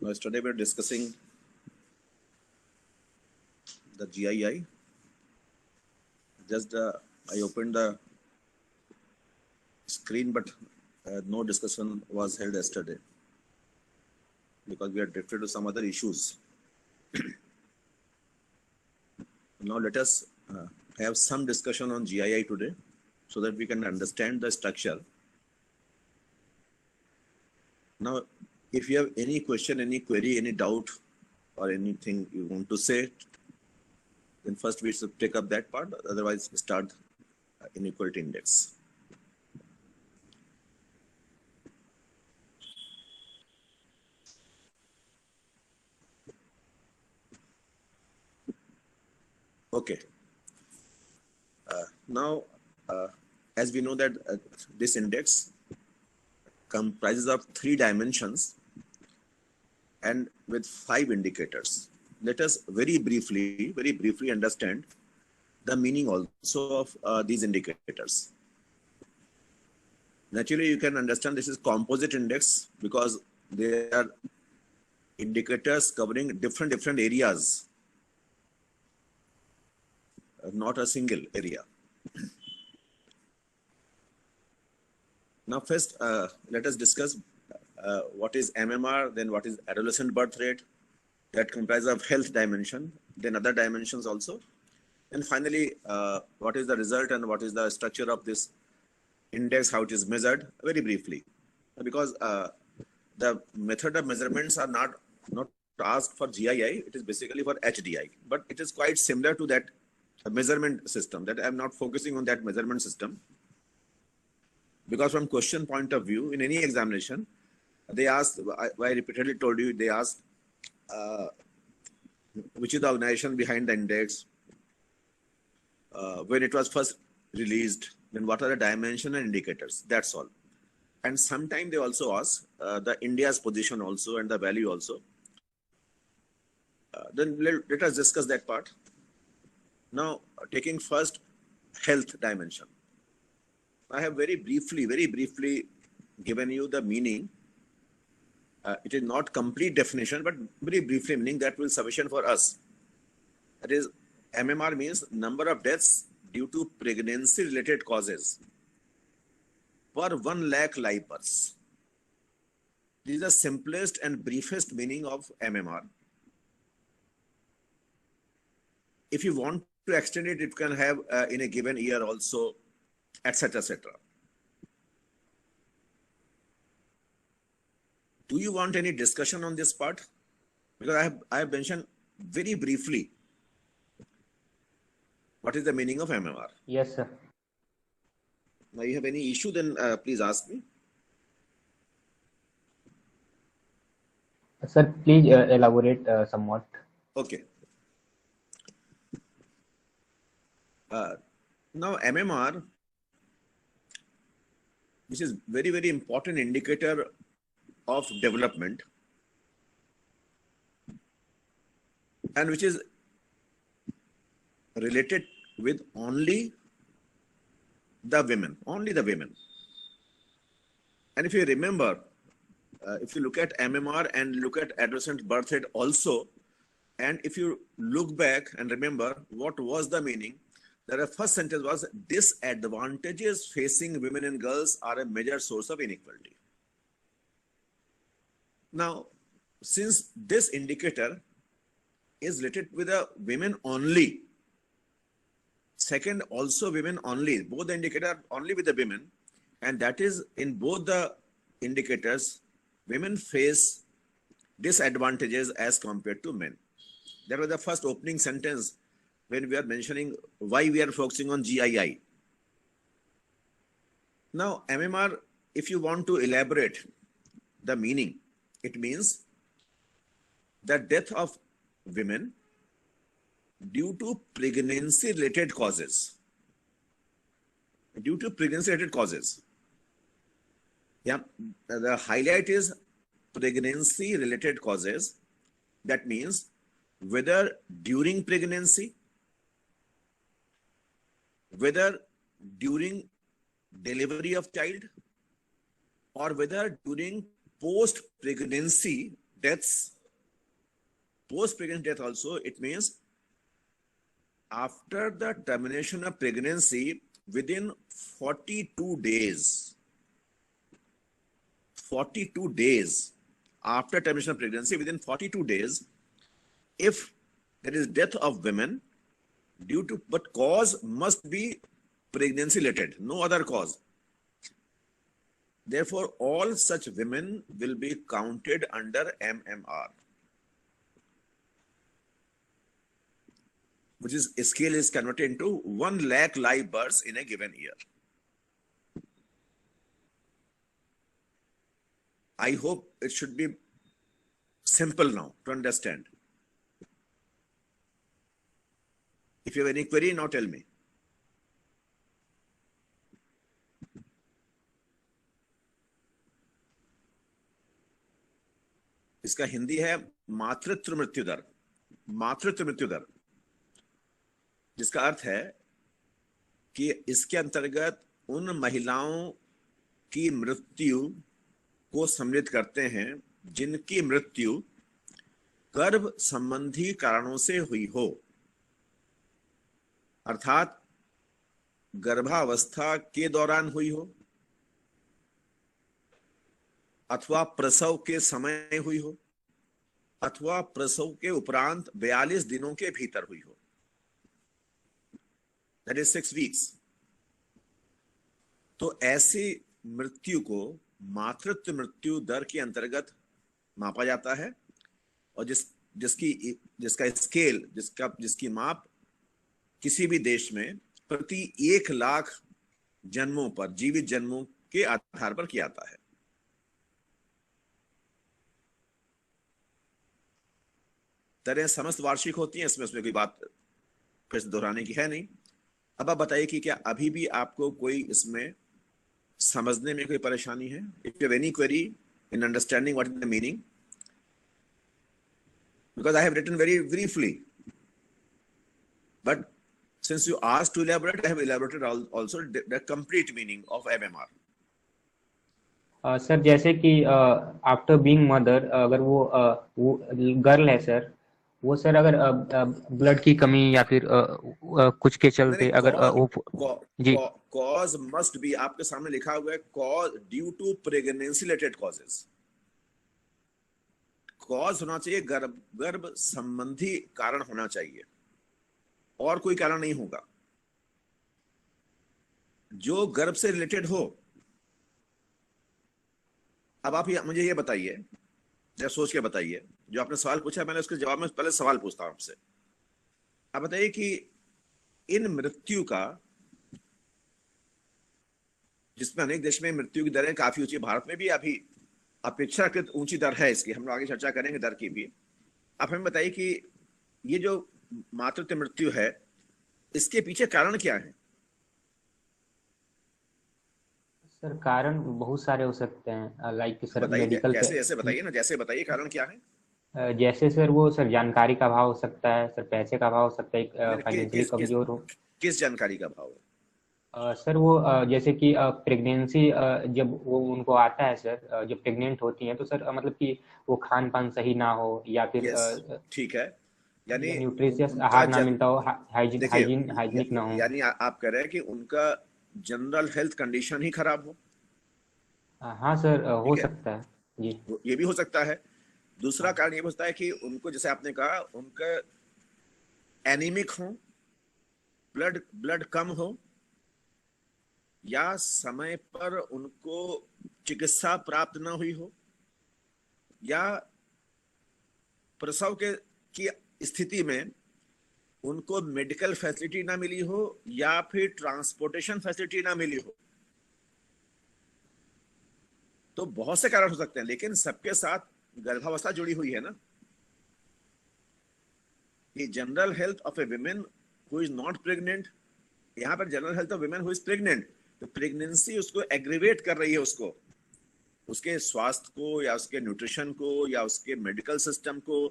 Yesterday we were discussing the GII. Just I opened the screen, but no discussion was held yesterday because we had drifted to some other issues. Now let us have some discussion on GII today so that we can understand the structure. Now, if you have any question, any query, any doubt, or anything you want to say, then first we should take up that part. Otherwise, start inequality index. Okay. Now, as we know that this index comprises of 3 dimensions and with 5 indicators. Let us very briefly understand the meaning also of these indicators. Naturally, you can understand this is composite index because they are indicators covering different areas, not a single area. Now, first, let us discuss what is MMR, then what is adolescent birth rate. That comprises of health dimension, then other dimensions also. And finally, what is the result and what is the structure of this index, how it is measured, very briefly. Because the method of measurements are not asked for GII, it is basically for HDI. But it is quite similar to that measurement system, that I am not focusing on that measurement system. Because from question point of view, in any examination, they ask, I repeatedly told you, they ask, which is the organization behind the index, when it was first released, then what are the dimension and indicators, that's all. And sometimes they also ask the India's position also and the value also. Then let us discuss that part. Now, taking first health dimension. I have very briefly given you the meaning. It is not complete definition, but very briefly meaning that will sufficient for us. That is, MMR means number of deaths due to pregnancy-related causes per 1 lakh live births. This is the simplest and briefest meaning of MMR. If you want to extend it, it can have in a given year also, etc., etc. Do you want any discussion on this part? Because I have mentioned very briefly what is the meaning of MMR. Yes, sir. Now, you have any issue, then please ask me. Sir, please elaborate somewhat. Okay. Now, MMR, which is very important indicator of development, and which is related with only the women. And if you remember, if you look at MMR and look at adolescent birth rate also, and if you look back and remember what was the meaning, the first sentence was, disadvantages facing women and girls are a major source of inequality. Now, since this indicator is related with the women only, second also women only, both the indicator only with the women, and that is in both the indicators, women face disadvantages as compared to men. That was the first opening sentence when we are mentioning why we are focusing on GII. Now, MMR, if you want to elaborate the meaning, it means the death of women due to pregnancy-related causes. Due to pregnancy-related causes. Yeah, the highlight is pregnancy-related causes. That means whether during pregnancy, whether during delivery of child, or whether during post-pregnancy deaths post-pregnancy death also, it means after the termination of pregnancy within 42 days, 42 days after termination of pregnancy, within 42 days, if there is death of women due to, but cause must be pregnancy related, no other cause. Therefore, all such women will be counted under MMR, which is scale is converted into 1 lakh live births in a given year. I hope it should be simple now to understand. If you have any query, now tell me. इसका हिंदी है मातृत्व मृत्यु दर, मातृत्व मृत्यु दर, जिसका अर्थ है कि इसके अंतर्गत उन महिलाओं की मृत्यु को सम्मिलित करते हैं जिनकी मृत्यु गर्भ संबंधी कारणों से हुई हो, अर्थात गर्भावस्था के दौरान हुई हो अथवा प्रसव के समय हुई हो अथवा प्रसव के उपरांत 42 दिनों के भीतर हुई हो, दैट इज 6 वीक्स। तो ऐसी मृत्यु को मातृत्व मृत्यु दर के अंतर्गत मापा जाता है और जिसका स्केल, जिसकी माप किसी भी देश में प्रति 1 लाख जन्मों पर, जीवित जन्मों के आधार पर किया जाता है। तरह समस्त वार्षिक होती हैं, इसमें कोई बात फिर से दोहराने की है नहीं। अब आप बताइए कि क्या अभी भी आपको कोई इसमें समझने में कोई परेशानी है? If you have any query in understanding what is the meaning, because I have written very briefly, but since you asked to elaborate, I have elaborated also the complete meaning of MMR. Sir जैसे कि after being mother, अगर वो girl है sir, वो sir अगर blood की कमी या फिर कुछ के चलते अगर जी, कॉज मस्ट बी, आपके सामने लिखा हुआ है cause due to pregnancy related causes. Cause होना चाहिए गर्भ संबंधी कारण होना चाहिए और कोई कारण नहीं होगा जो गर्भ से रिलेटेड हो। अब आप मुझे ये बताइए, जरा सोच के बताइए, जो आपने सवाल पूछा मैंने उसके जवाब में पहले सवाल पूछता हूं आपसे। आप बताइए कि इन मृत्यु का, जिसमें अनेक देश में मृत्यु की दरें काफी ऊंची, भारत में भी अभी अपेक्षाकृत ऊंची दर है इसकी, हम लोग आगे चर्चा करेंगे दर की भी। आप हमें बताइए कि ये जो मातृत्व मृत्यु है, इसके पीछे कारण क्या है? सर कारण बहुत सारे हो सकते हैं, लाइक सर मेडिकल, जैसे बताइए ना, जैसे बताइए कारण क्या है? जैसे सर वो सर जानकारी का अभाव हो सकता है, सर पैसे का अभाव हो सकता है, फाइनेंशियली कमजोर हो। किस जानकारी का अभाव है? सर वो जैसे कि प्रेगनेंसी जब वो उनको आता है सर, जब प्रेग्नेंट होती हैं तो सर मतलब कि वो खान पान सही ना हो या फिर ठीक है, यानी न्यूट्रिशियस आहार ना मिलता हो, हाइजीनिक ना हो। यानी आप कह रहे हैं कि उनका जनरल हेल्थ कंडीशन ही खराब हो। हाँ सर, हो सकता है जी, ये भी हो सकता है। दूसरा कारण ये हो सकता है कि उनको, जैसे आपने कहा, उनका एनीमिक हो, ब्लड कम हो, या समय पर उनको चिकित्सा प्राप्त न हुई हो, या प्रसव की स्थिति में उनको मेडिकल फैसिलिटी ना मिली हो, या फिर ट्रांसपोर्टेशन फैसिलिटी ना मिली हो। तो बहुत से कारण हो सकते हैं, लेकिन सबके साथ गर्भावस्था जुड़ी हुई है ना। कि general health of A women who is not pregnant, यहां पर general health of women who is pregnant, तो प्रेगनेंसी उसको एग्रीवेट कर रही है, उसको, उसके स्वास्थ्य को, या उसके न्यूट्रिशन को, या उसके मेडिकल सिस्टम को,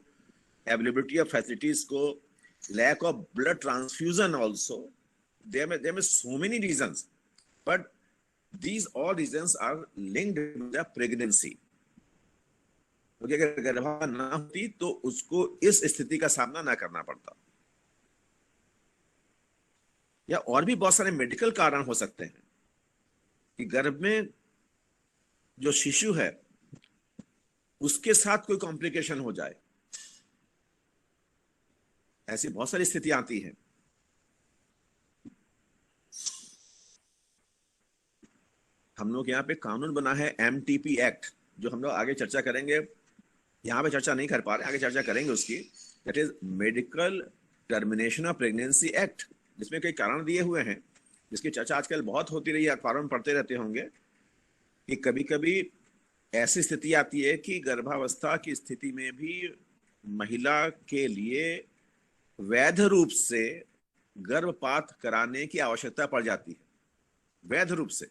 अवेलेबिलिटी ऑफ फैसिलिटीज को, lack of blood transfusion also. There may so many reasons, but these all reasons are linked with the pregnancy. क्योंकि अगर गर्भावस्था ना होती तो उसको इस स्थिति का सामना ना करना पड़ता। या और भी बहुत सारे मेडिकल कारण हो सकते हैं कि गर्भ में जो शिशु है उसके साथ कोई कॉम्प्लिकेशन हो जाए, ऐसी बहुत सारी स्थितियां आती हैं। हम लोग यहाँ पे कानून बना है MTP एक्ट, जो हम लोग आगे चर्चा करेंगे, यहाँ पे चर्चा नहीं कर पा रहे, आगे चर्चा करेंगे उसकी। That is medical termination of pregnancy act, जिसमें कई कारण दिए हुए हैं, जिसकी चर्चा आजकल बहुत होती रही है, अखबारों में पढ़ते रहते होंगे कि कभी कभी ऐसी स्थिति आती है कि गर्भावस्था की स्थिति में भी महिला के लिए वैध रूप से गर्भपात कराने की आवश्यकता पड़ जाती है। वैध रूप से,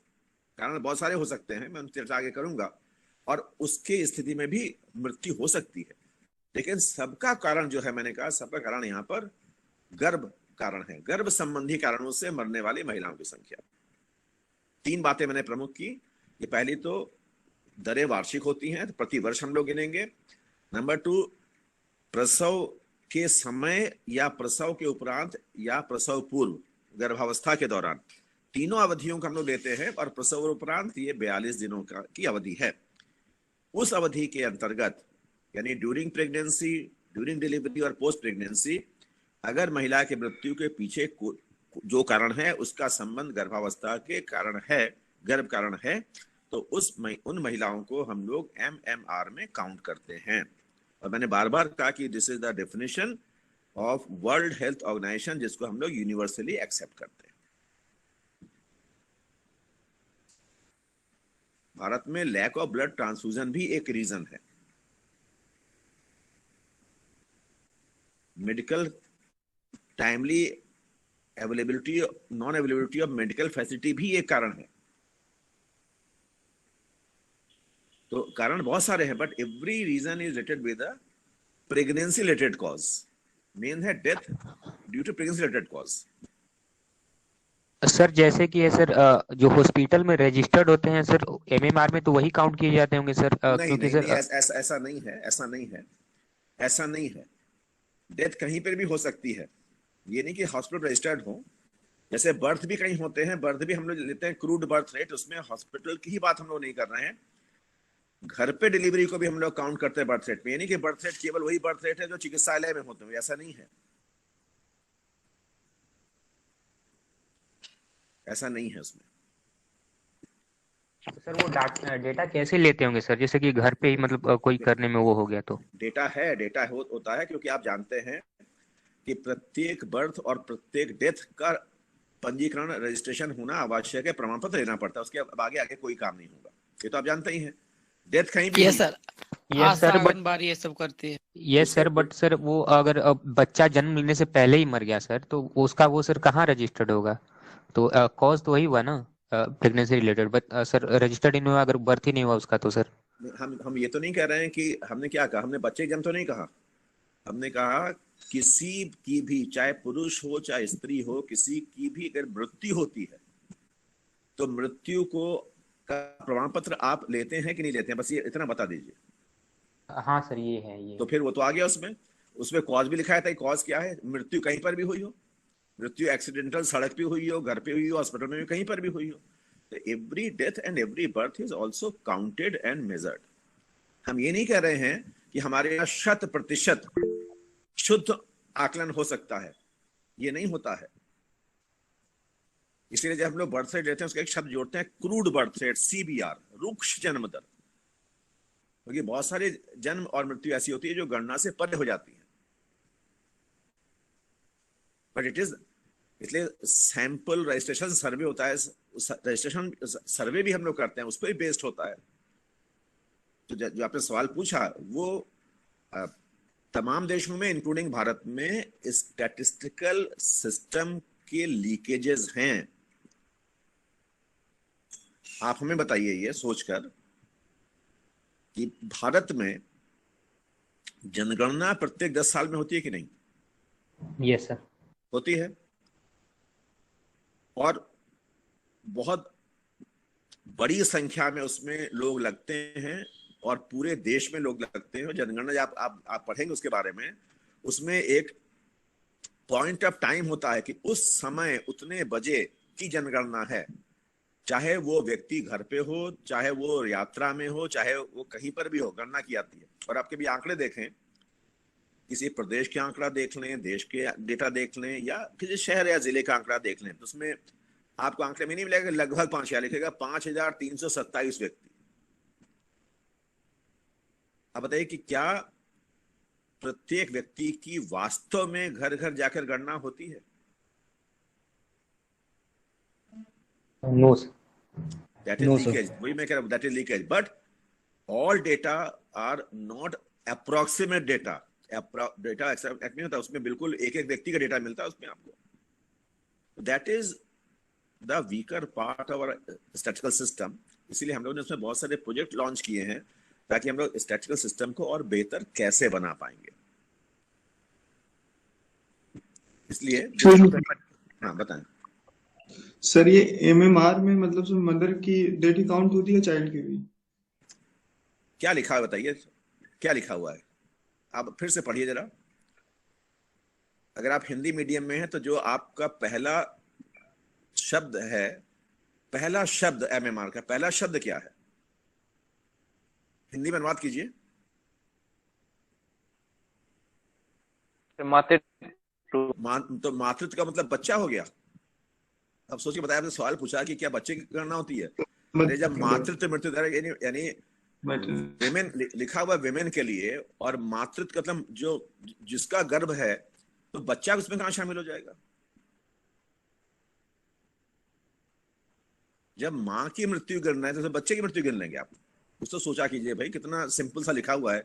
कारण बहुत सारे हो सकते हैं, मैं उनकी चर्चा आगे करूंगा, और उसकी स्थिति में भी मृत्यु हो सकती है। लेकिन सबका कारण जो है, मैंने कहा सबका कारण यहाँ पर गर्भ कारण है। गर्भ संबंधी कारणों से मरने वाली महिलाओं की संख्या, 3 बातें मैंने प्रमुख की। ये पहली तो दरें वार्षिक होती हैं, तो प्रति वर्ष हम लोग गिनेंगे। नंबर 2, प्रसव के समय या प्रसव के उपरांत या प्रसव पूर्व, गर्भावस्था के दौरान, तीनों अवधियों को हम लोग लेते हैं, और प्रसव उपरांत ये 42 दिनों की अवधि है। उस अवधि के अंतर्गत, यानी ड्यूरिंग प्रेगनेंसी, ड्यूरिंग डिलीवरी और पोस्ट प्रेगनेंसी, अगर महिला की मृत्यु के पीछे जो कारण है उसका संबंध गर्भावस्था के कारण है, गर्भ कारण है, तो उन महिलाओं को हम लोग MMR में काउंट करते हैं। और मैंने बार बार कहा कि this is the definition of World Health Organization, जिसको हम लोग यूनिवर्सली एक्सेप्ट करते हैं। भारत में लैक ऑफ ब्लड ट्रांसफ्यूजन भी एक रीजन है। Medical timely availability, non availability of medical facility भी एक कारण है। तो कारण बहुत सारे हैं, but every reason is related with pregnancy related cause. Main है death due to pregnancy related cause. Sir जैसे कि है सर, जो हॉस्पिटल में रजिस्टर्ड होते हैं सर MMR में, तो वही काउंट किए जाते होंगे सर, नहीं क्योंकि नहीं नहीं, सर ऐसा नहीं है, ऐसा नहीं है, ऐसा नहीं है। डेथ कहीं पर भी हो सकती है, ये नहीं कि हॉस्पिटल रजिस्टर्ड हो। जैसे बर्थ भी कहीं होते हैं, बर्थ भी हम लोग लेते हैं क्रूड बर्थ रेट, उसमें हॉस्पिटल की ही बात हम लोग नहीं कर रहे हैं। घर पे डिलीवरी को भी हम लोग काउंट करते हैं बर्थ रेट में। यानी कि बर्थ रेट केवल वही बर्थ रेट है जो चिकित्सालय में होते हैं, ऐसा नहीं है, ऐसा नहीं है उसमें। सर वो डेटा कैसे लेते होंगे सर, जैसे कि घर पे ही मतलब कोई करने में वो हो गया तो? डेटा है, डेटा होता है, क्योंकि आप जानते हैं कि प्रत्येक बर्थ और प्रत्येक डेथ का पंजीकरण, रजिस्ट्रेशन होना आवश्यक है, प्रमाण पत्र लेना पड़ता है, उसके आगे आगे कोई काम नहीं होगा। ये तो आप जानते ही हैं। डेथ कहीं भी यस हुई, sir, yes sir Asha but anganwadi ये सब करती है। यस उसके सर बट सर वो अगर बच्चा जन्म लेने से पहले ही मर गया सर, तो उसका वो सर कहाँ रजिस्टर्ड होगा? तो कॉज तो वही हुआ ना, pregnancy related, but sir registered ही नहीं हुआ अगर बर्थ ही नहीं हुआ उसका तो सर। हम ये तो नहीं कह रहे हैं कि, हमने क्या कहा, हमने बच्चे जन्म तो नहीं कहा, हमने कहा किसी की भी, चाहे पुरुष हो चाहे स्त्री हो, किसी की भी अगर मृत्यु होती है तो मृत्यु को का प्रमाण पत्र आप लेते हैं कि नहीं लेते हैं, बस ये इतना बता दीजिए। हाँ सर ये है ये तो है। फिर वो तो आ गया उसमें, उसमें कॉज भी लिखा था, कॉज क्या है, मृत्यु कहीं पर भी हुई हो, मृत्यु एक्सीडेंटल सड़क पे हुई हो, घर पे हुई हो, हॉस्पिटल में भी, कहीं पर भी हुई हो, तो every death and every birth is also counted and measured. हम ये नहीं कह रहे हैं कि हमारे यहाँ 100% शुद्ध आकलन हो सकता है, ये नहीं होता है। इसलिए जब हम लोग बर्थ रेट लेते हैं उसका एक शब्द जोड़ते हैं, क्रूड बर्थ रेट, CBR, रुक्ष जन्म दर, क्योंकि बहुत सारे जन्म और मृत्यु ऐसी होती है जो गणना से परे हो जाती है। बट इट इज, इसलिए सैंपल रजिस्ट्रेशन सर्वे होता है, रजिस्ट्रेशन सर्वे भी हम लोग करते हैं, उस पर ही बेस्ड होता है। तो जो आपने सवाल पूछा वो तमाम देशों में इंक्लूडिंग भारत में स्टैटिस्टिकल सिस्टम के लीकेजेस हैं। आप हमें बताइए ये सोचकर कि भारत में जनगणना प्रत्येक 10 साल में होती है कि नहीं? Yes sir. होती है, और बहुत बड़ी संख्या में उसमें लोग लगते हैं और पूरे देश में लोग लगते हैं। जनगणना आप पढ़ेंगे उसके बारे में, उसमें एक पॉइंट ऑफ टाइम होता है कि उस समय उतने बजे की जनगणना है, चाहे वो व्यक्ति घर पे हो, चाहे वो यात्रा में हो, चाहे वो कहीं पर भी हो, गणना की जाती है। और आपके भी आंकड़े देखें, किसी प्रदेश के आंकड़ा देख लें, देश के डेटा देख लें, या किसी शहर या जिले का आंकड़ा देख लें, तो उसमें आपको आंकड़े में नहीं मिलेगा लगभग 5,000 लिखेगा, 5,327 व्यक्ति। अब बताइए कि क्या प्रत्येक व्यक्ति की वास्तव में घर घर जाकर गणना होती है? No that is no sir. Leakage, वही मैं कह रहा हूं, that is leakage. But all data are not approximate data. Data एक्ट नहीं होता, उसमें बिल्कुल एक एक व्यक्ति का डेटा मिलता है उसमें आपको। That is the weaker part of our statistical system. इसीलिए हम लोगों ने उसमें बहुत सारे प्रोजेक्ट लॉन्च किए हैं ताकि हम लोग स्टैटिस्टिकल सिस्टम को और बेहतर कैसे बना पाएंगे। इसलिए हाँ बताएं सर, ये एमएमआर में मतलब सर मदर की डेट काउंट होती है, चाइल्ड की भी? क्या लिखा है बताइए, क्या लिखा हुआ है? आप फिर से पढ़िए जरा। अगर आप हिंदी मीडियम में हैं तो जो आपका पहला शब्द है, पहला शब्द एमएमआर का पहला शब्द क्या है? हिंदी में अनुवाद कीजिए। तो मातृत्व का मतलब बच्चा हो गया। अब सोचिए, बताया, आपने सवाल पूछा कि क्या बच्चे की गणना होती है। अरे जब मातृत्व मृत्यु दर यानी विमेन लिखा हुआ विमेन के लिए, और मातृत्व मतलब जो जिसका गर्भ है, तो बच्चा उसमें कहां शामिल हो जाएगा? जब मां की मृत्यु गिनना है तो बच्चे की मृत्यु गिन लेंगे आप? कुछ तो सोचा कीजिए भाई, कितना सिंपल सा लिखा हुआ है।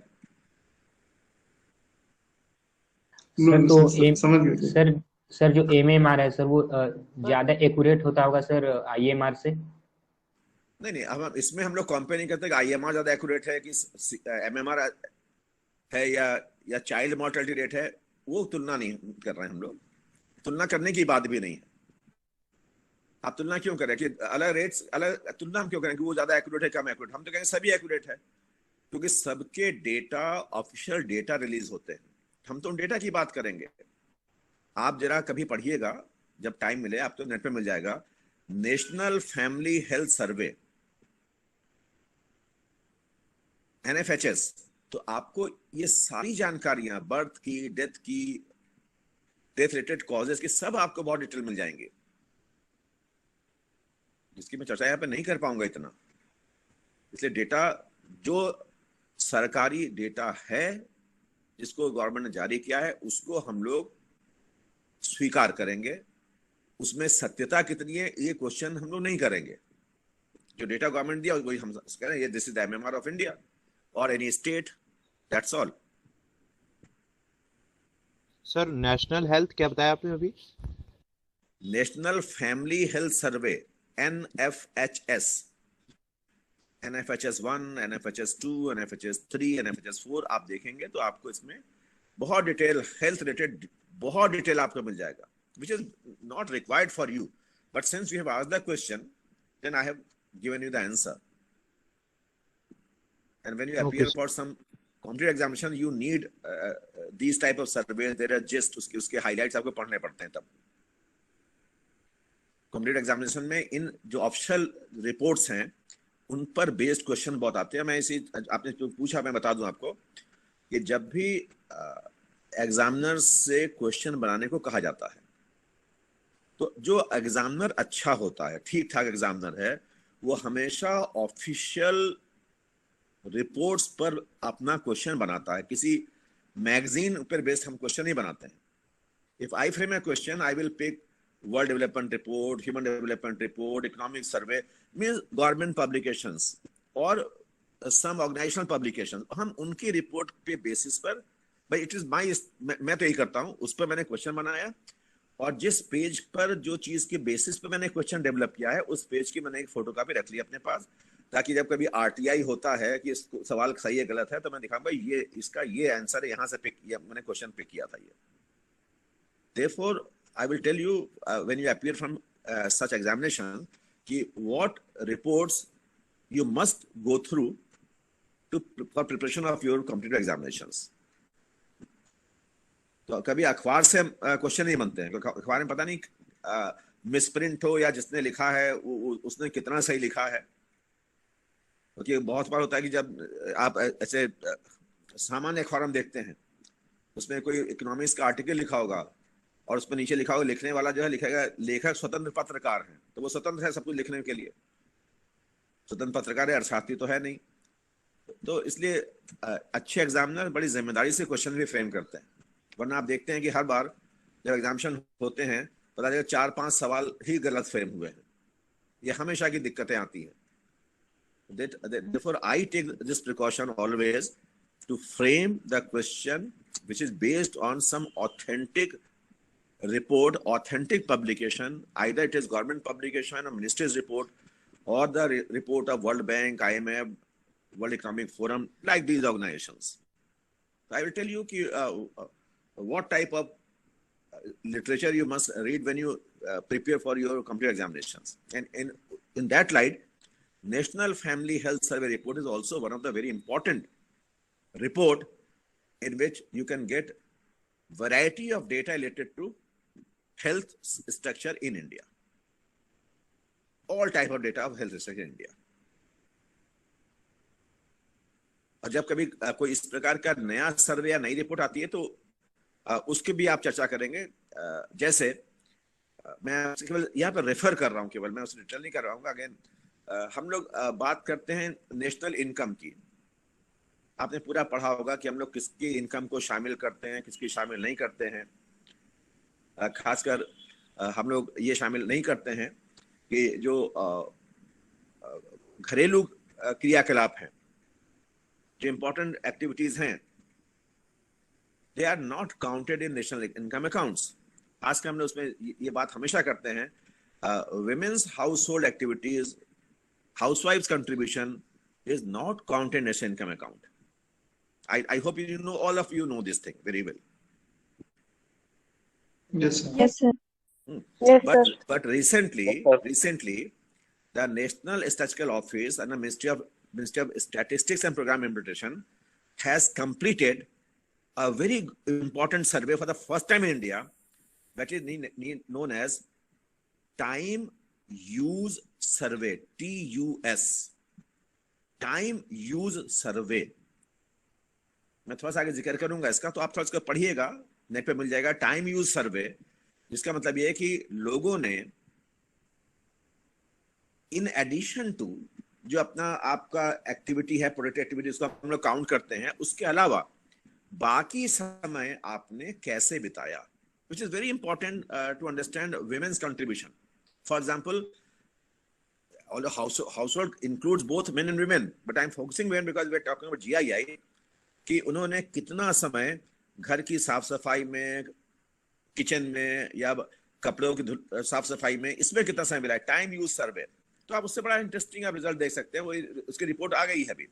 सर तो समझ गए सर सर जो एमएमआर है सर, वो ज्यादा एक्यूरेट होता होगा सर आईएमआर से? नहीं नहीं, हम इसमें हम लोग कंपेयर नहीं करते कि आईएमआर ज्यादा एक्यूरेट है कि एमएमआर है, या चाइल्ड मॉर्टेलिटी रेट है। वो तुलना नहीं कर रहे हैं हम लोग, तुलना करने की बात भी नहीं है। आप तुलना क्यों करें कि अलग रेट्स अलग, तुलना हम क्यों करें कि वो ज्यादा एक्यूरेट है कम एक्यूरेट? हम तो कहेंगे सभी एक्यूरेट है, क्योंकि सबके डेटा ऑफिशियल डेटा रिलीज होते हैं। हम तो उन डेटा की बात करेंगे। आप जरा कभी पढ़िएगा, जब टाइम मिले, आप तो नेट पे मिल जाएगा, national family health survey, NFHS। तो आपको ये सारी जानकारियां, बर्थ की, डेथ की, डेथ रिलेटेड कॉजेस की, सब आपको बहुत डिटेल मिल जाएंगे, जिसकी मैं चर्चा यहाँ पे नहीं कर पाऊंगा इतना। इसलिए डेटा जो सरकारी डेटा है, जिसको गवर्नमेंट ने जारी किया है, उसको हम लोग स्वीकार करेंगे। उसमें सत्यता कितनी है ये क्वेश्चन हम लोग नहीं करेंगे। जो डेटा गवर्नमेंट दिया वही हम कह रहे हैं, this is the MMR of India और any state, that's all. Sir national health क्या बताया आपने अभी? National family health survey, NFHS, NFHS 1, NFHS 2, NFHS 3, NFHS 4 आप देखेंगे तो आपको इसमें बहुत डिटेल, हेल्थ रिलेटेड बहुत डिटेल आपको मिल जाएगा, which is not required for you, but since you have asked the question, then I have given you the answer. And when you appear for some competitive examination, you need these type of surveys. There are just उसके highlights आपको पढ़ने पड़ते हैं। तब competitive examination में इन जो official reports हैं उन पर बेस्ड क्वेश्चन बहुत आते हैं। मैं इसी, आपने जो पूछा मैं बता दूं आपको कि जब भी एग्जामिनर से क्वेश्चन बनाने को कहा जाता है, तो जो एग्जामिनर अच्छा होता है, ठीक ठाक एग्जामिनर है, वो हमेशा ऑफिशियल रिपोर्ट्स पर अपना क्वेश्चन बनाता है। किसी मैगजीन पर बेस्ड हम क्वेश्चन नहीं बनाते हैं। If I frame a question, I will pick World Development Report, Human Development Report, Economic Survey, means government publications और सम ऑर्गेनाइजेशनल पब्लिकेशन। हम उनकी रिपोर्ट पे बेसिस पर, भाई इट इज माई, मैं तो यही करता हूं, उस पर मैंने क्वेश्चन बनाया, और जिस पेज पर जो चीज के बेसिस पे मैंने क्वेश्चन डेवलप किया है, उस पेज की मैंने एक फोटोकॉपी रख ली अपने पास, ताकि जब कभी RTI होता है कि सवाल सही है गलत है, तो मैं दिखाऊंगा ये इसका ये आंसर है, यहां से पिक किया मैंने, क्वेश्चन पिक किया था ये। Therefore, I will tell you when you appear from such examination कि what reports you must go through for preparation of your competitive examinations. तो कभी अखबार से क्वेश्चन नहीं बनते हैं, अखबार में पता नहीं मिसप्रिंट हो या जिसने लिखा है उसने कितना सही लिखा है। क्योंकि बहुत बार होता है कि जब आप ऐसे सामान्य अखबार हम देखते हैं, उसमें कोई इकोनॉमिक्स का आर्टिकल लिखा होगा और उसमें नीचे लिखा होगा लिखने वाला जो है लिखेगा लेखक स्वतंत्र पत्रकार है, तो वो स्वतंत्र है सब कुछ लिखने के लिए, स्वतंत्र पत्रकार है, अर्थशास्त्री तो है नहीं। तो इसलिए अच्छे एग्जामिनर बड़ी जिम्मेदारी से क्वेश्चन भी फ्रेम करते हैं, वरना आप देखते हैं कि हर बार जब एग्जामिनेशन होते हैं पता चलेगा 4-5 सवाल ही गलत फ्रेम हुए हैं। ये हमेशा की दिक्कतें आती हैं। Therefore, I take this precaution always to frame the question which is based on some authentic report, authentic publication, either it is government publication or minister's report or the report of World Bank, IMF, World Economic Forum, like these organizations. I will tell you what type of literature you must read when you prepare for your competitive examinations. And in that light, National Family Health Survey report is also one of the very important report in which you can get variety of data related to health structure in India. All type of data of health structure in India. और जब कभी कोई इस प्रकार का नया सर्वे या नई रिपोर्ट आती है तो उसकी भी आप चर्चा करेंगे। जैसे मैं केवल यहाँ पर रेफर कर रहा हूँ, केवल मैं उसे डिटेल नहीं कर रहा हूँ। अगेन हम लोग बात करते हैं नेशनल इनकम की। आपने पूरा पढ़ा होगा कि हम लोग किसकी इनकम को शामिल करते हैं, किसकी शामिल नहीं करते हैं। खासकर हम लोग ये शामिल नहीं करते हैं कि जो घरेलू क्रियाकलाप हैं, जो इंपॉर्टेंट एक्टिविटीज हैं, they are not counted in national income accounts. खासकर हम लोग उसमें ये बात हमेशा करते हैं, women's household activities, housewives contribution is not counted in national income account. I hope you know, all of you know this thing very well. Yes, sir. Yes, sir. Yes, But sir. but recently, the National Statistical Office and the Ministry of Statistics and Program Implementation has completed a very important survey for the first time in India, that is known as Time Use Survey, TUS, Time Use Survey. मैं थोड़ा सा आगे जिक्र करूंगा इसका, तो आप थोड़ा इसको पढ़िएगा, नेट पे मिल जाएगा टाइम यूज सर्वे। जिसका मतलब ये है कि लोगों ने इन एडिशन टू जो अपना आपका एक्टिविटी है, प्रोडक्टिव एक्टिविटी, उसको हम लोग काउंट करते हैं, उसके अलावा बाकी समय आपने कैसे बिताया, which is very important to understand women's contribution. For example, although household includes both men and women, but I'm focusing women because we're talking about GII, कि उन्होंने कितना समय घर की साफ सफाई में, किचन में या कपड़ों की साफ सफाई में, इसमें कितना समय मिला है, टाइम यूज सर्वे। तो आप उससे बड़ा इंटरेस्टिंग आप रिजल्ट देख सकते हैं। वो उसकी रिपोर्ट आ गई है अभी,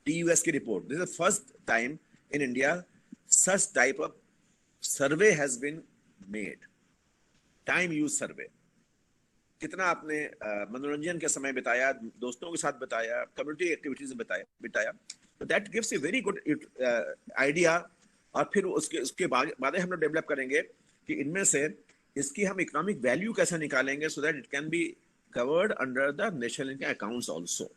TUS की रिपोर्ट। This is first time in India such type of survey has been made, time use survey. कितना आपने मनोरंजन के समय बिताया, दोस्तों के साथ बिताया, कम्युनिटी एक्टिविटीज में बिताया। तो that gives a very good idea. और फिर उसके बाद हम लोग डेवलप करेंगे कि इनमें से इसकी हम इकोनॉमिक वैल्यू कैसे निकालेंगे, so that it can be covered under the national income accounts also.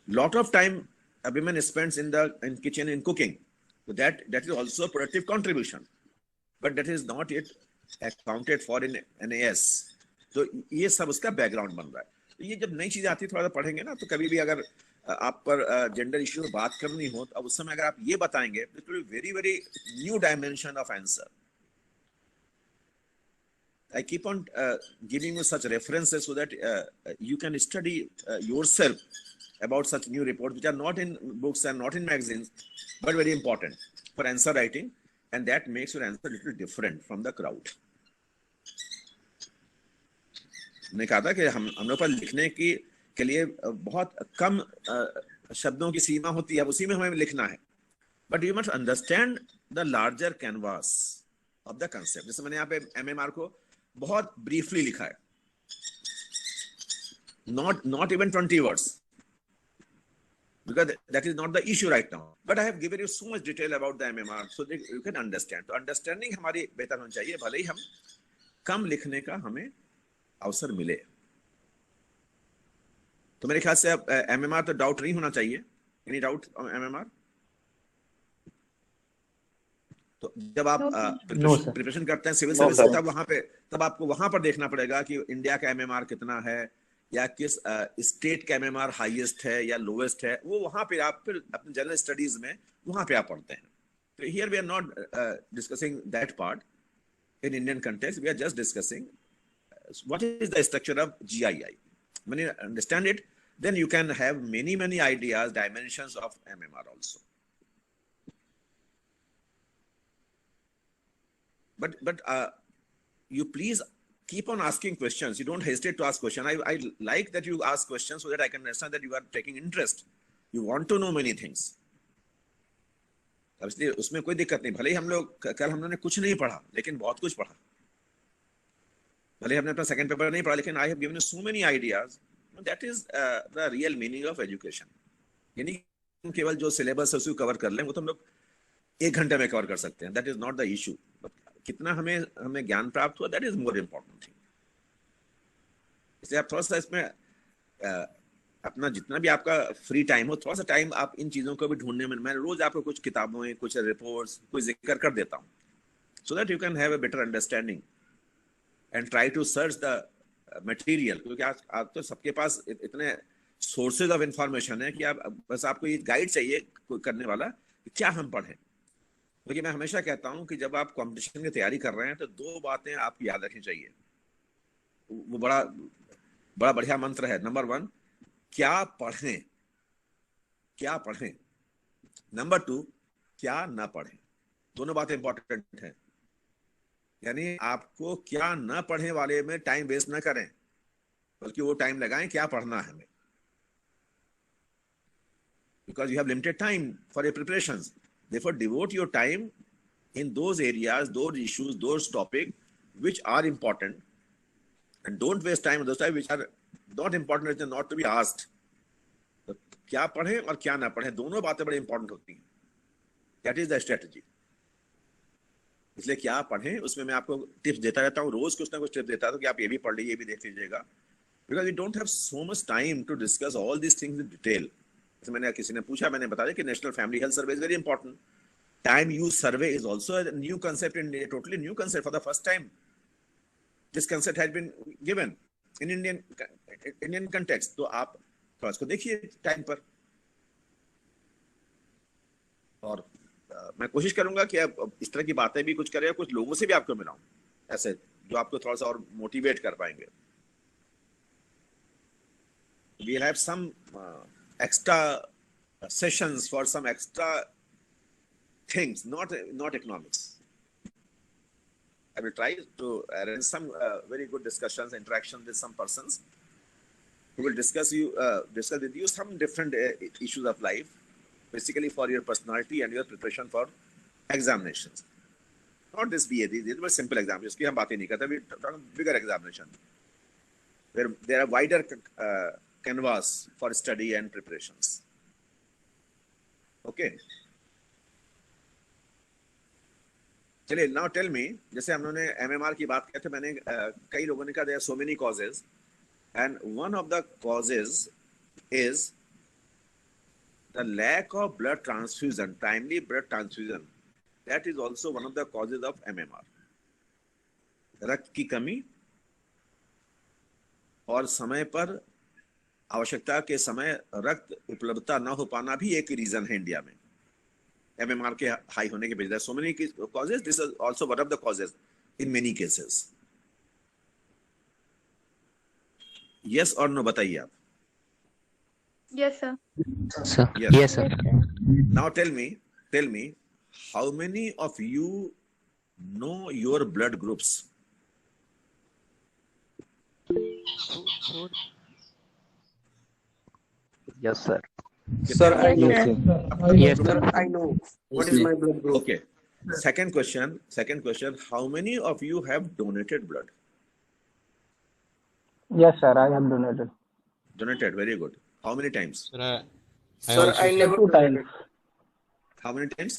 Lot of time a woman spends in kitchen in cooking, so that is also productive contribution, but that is not yet accounted for in NAS. तो ये सब उसका background बन रहा है। तो ये जब नई चीजें आती है थोड़ा सा पढ़ेंगे ना, तो कभी भी अगर आप पर जेंडर इश्यू में बात करनी हो तो अब उस समय अगर आप ये बताएंगे तो it will be very very new dimension of answer. I keep on giving you such references so that you can study yourself about such new reports which are not in books and not in magazines, but very important for answer writing, and that makes your answer a little different from the crowd. मैंने कहा था कि हम लोग पर लिखने के लिए बहुत कम शब्दों की सीमा होती है, उसी में हमें लिखना है, but you must understand the larger canvas of the concept. जैसे मैंने यहाँ पे MMR को बहुत ब्रीफली लिखा है, not even 20 words, because that is not the issue right now. But I have given you so much detail about the MMR so that you can understand. तो understanding हमारी बेहतर होनी चाहिए, भले ही हम कम लिखने का हमें अवसर मिले. तो मेरे ख्याल से अब MMR तो डाउट नहीं होना चाहिए. Any doubt on MMR? तो जब आप प्रिपरेशन करते हैं सिविल सर्विस, तब आपको वहां पर देखना पड़ेगा कि इंडिया का MMR कितना है, या किस स्टेट का MMR हाईएस्ट है या लोएस्ट है. वो वहां पे आप फिर अपने जनरल स्टडीज में वहां पे आप पढ़ते हैं. तो here we are not discussing that part in Indian context. We are just discussing what is the structure of GII. When you understand it, then you can have many ideas, dimensions of MMR also. But you please keep on asking questions. You don't hesitate to ask questions. I like that you ask questions so that I can understand that you are taking interest. You want to know many things. इसलिए उसमें कोई दिक्कत नहीं. भले ही हम लोग कल हमने कुछ नहीं पढ़ा, लेकिन बहुत कुछ पढ़ा. भले हमने अपना सेकंड पेपर नहीं पढ़ा, लेकिन I have given you so many ideas. That is the real meaning of education. यानी केवल जो सिलेबस है उसको कवर कर लें, वो तो हम लोग 1 घंटे में कवर कर सकते हैं. That is not the issue. कितना हमें ज्ञान प्राप्त हुआ, that is more important thing. इसलिए आप थोड़ा सा इसमें अपना जितना भी आपका फ्री टाइम हो, थोड़ा सा टाइम आप इन चीजों को भी ढूंढने में. मैं रोज आपको कुछ किताबों, कुछ रिपोर्ट्स, कुछ जिक्र कर देता हूँ, so that you can have a better understanding and try to search the material. क्योंकि आज तो सबके पास इतने सोर्सेज ऑफ इंफॉर्मेशन है कि आप बस आपको ये गाइड चाहिए करने वाला कि क्या हम पढ़ें. क्योंकि मैं हमेशा कहता हूँ कि जब आप कॉम्पिटिशन की तैयारी कर रहे हैं तो 2 बातें आपको याद रखनी चाहिए. वो बड़ा बढ़िया मंत्र है. नंबर 1, क्या पढ़ें, क्या पढ़ें. नंबर 2, क्या ना पढ़ें. दोनों बातें इंपॉर्टेंट हैं. यानी आपको क्या ना पढ़ने वाले में टाइम वेस्ट ना करें, बल्कि वो टाइम लगाएं क्या पढ़ना है हमें. Because you have limited time for your preparations. Therefore, devote your time in those areas, those issues, those topics which are important, and don't waste time on those types which are not important, which are not to be asked. तो क्या पढ़ें और क्या ना पढ़ें, दोनों बातें बड़ी इंपॉर्टेंट होती हैं. That is the strategy. इसलिए क्या पढ़ें उसमें मैं आपको टिप्स देता रहता हूँ, रोज कुछ ना कुछ टिप्स देता हूँ कि आप ये भी पढ़ लीजिए, ये भी देख लीजिएगा. Because we don't have so much time to discuss all these things in detail. मैंने किसी ने पूछा, मैंने बताया कि National family health Survey is very important. Time use survey is also a new concept, in totally new concept. For the first time this concept has been given in Indian context. तो आप थोड़ा इसको देखिए time पर. और मैं कोशिश करूंगा कि आप इस तरह की बातें भी कुछ करें, कुछ लोगों से भी आपको मिलाऊं ऐसे जो आपको थोड़ा सा और मोटिवेट कर पाएंगे. We will have some extra sessions for some extra things, not economics. I will try to arrange some very good discussions, interaction with some persons who will discuss with you some different issues of life, basically for your personality and your preparation for examinations. Not this BA, these were simple examinations. इसकी हम बातें नहीं करते. We talk bigger examination where there are wider canvas for study and preparations. Okay. चलिए, now tell me, जैसे हम लोगों ने MMR की बात की थी, मैंने कई लोगों ने कहा there are so many causes, and one of the causes is the lack of blood transfusion, timely blood transfusion. That is also one of the causes of MMR. रक्त की कमी और समय पर आवश्यकता के समय रक्त उपलब्धता न हो पाना भी एक रीजन है इंडिया में MMR के हाई होने के वजह. So many causes, this is also one of the causes in many cases. Yes और नो बताइए आप. Yes, sir. Sir. Yes, sir. Now tell me, how many of you know your blood groups? Yes, sir. Sir, I know. Yes, sir. I know. What is my blood group? Okay. Second question. How many of you have donated blood? Yes, sir. I have donated. Donated. Very good. How many times? Sir, I Sir, also I never Two times. donated. How many times?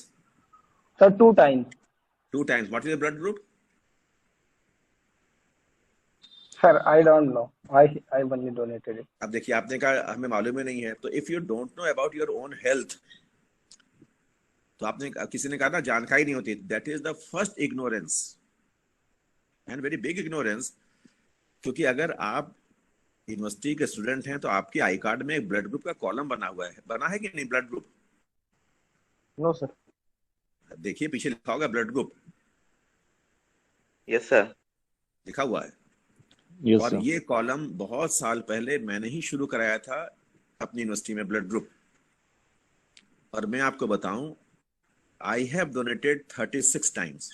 Sir, 2 times. 2 times. What is your blood group? Sir, I don't know. I only donated it. अब देखिए, आपने कहा हमें मालूम ही नहीं है, तो if you don't know about your own health, तो आपने किसी ने कहा ना जानकारी नहीं होती, that is the first ignorance and very big ignorance. क्योंकि अगर आप यूनिवर्सिटी के स्टूडेंट हैं तो आपके आई कार्ड में एक ब्लड ग्रुप का कॉलम बना हुआ है, बना है कि नहीं ब्लड ग्रुप? No, sir. देखिए पीछे लिखा होगा ब्लड ग्रुप, यस सर। लिखा हुआ है। यस और सर। ये कॉलम बहुत साल पहले मैंने ही शुरू कराया था अपनी यूनिवर्सिटी में, ब्लड ग्रुप। और मैं आपको बताऊं, I have donated 36 times,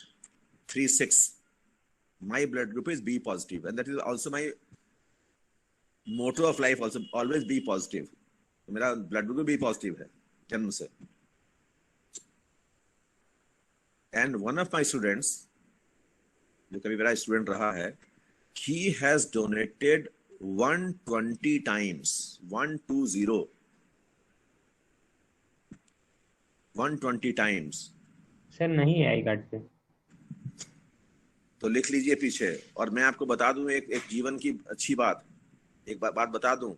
36। My blood group is B positive and that is also my motto of life, also always be positive. मेरा ब्लड ग्रुप बी पॉजिटिव है जन्म से। And one of my students, जो कभी मेरा student रहा है, he has donated 120 times, 120, 120 times। Sir नहीं है आई कार्ड पे। तो लिख लीजिए पीछे। और मैं आपको बता दूं एक जीवन की अच्छी बात, एक बात बता दूं,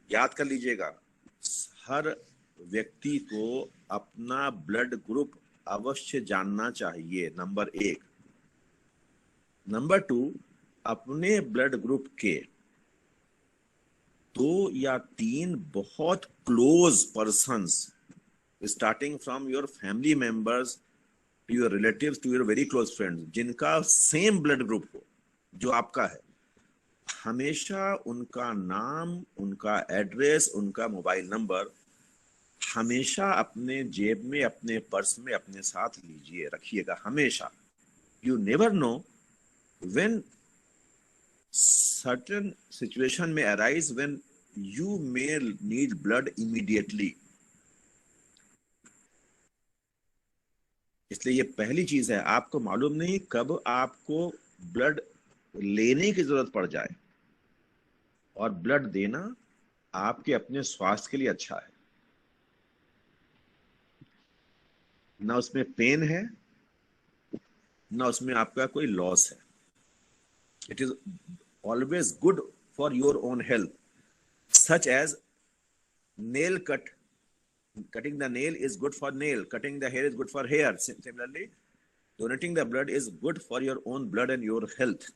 याद कर लीजिएगा, हर व्यक्ति को अपना ब्लड ग्रुप अवश्य जानना चाहिए, नंबर 1। नंबर 2, अपने ब्लड ग्रुप के 2 या 3 बहुत close persons, starting from your family members to your relatives to your very close friends, जिनका सेम ब्लड ग्रुप हो जो आपका है, हमेशा उनका नाम, उनका एड्रेस, उनका मोबाइल नंबर हमेशा अपने जेब में, अपने पर्स में अपने साथ लीजिए, रखिएगा हमेशा। You never know when certain situation may arise when you may need blood immediately। इसलिए ये पहली चीज है, आपको मालूम नहीं कब आपको ब्लड लेने की जरूरत पड़ जाए, और ब्लड देना आपके अपने स्वास्थ्य के लिए अच्छा है। ना उसमें पेन है, ना उसमें आपका कोई लॉस है। It is always good for your own health, such as nail cut. Cutting the nail is good for nail. Cutting the hair is good for hair. Similarly, donating the blood is good for your own blood and your health.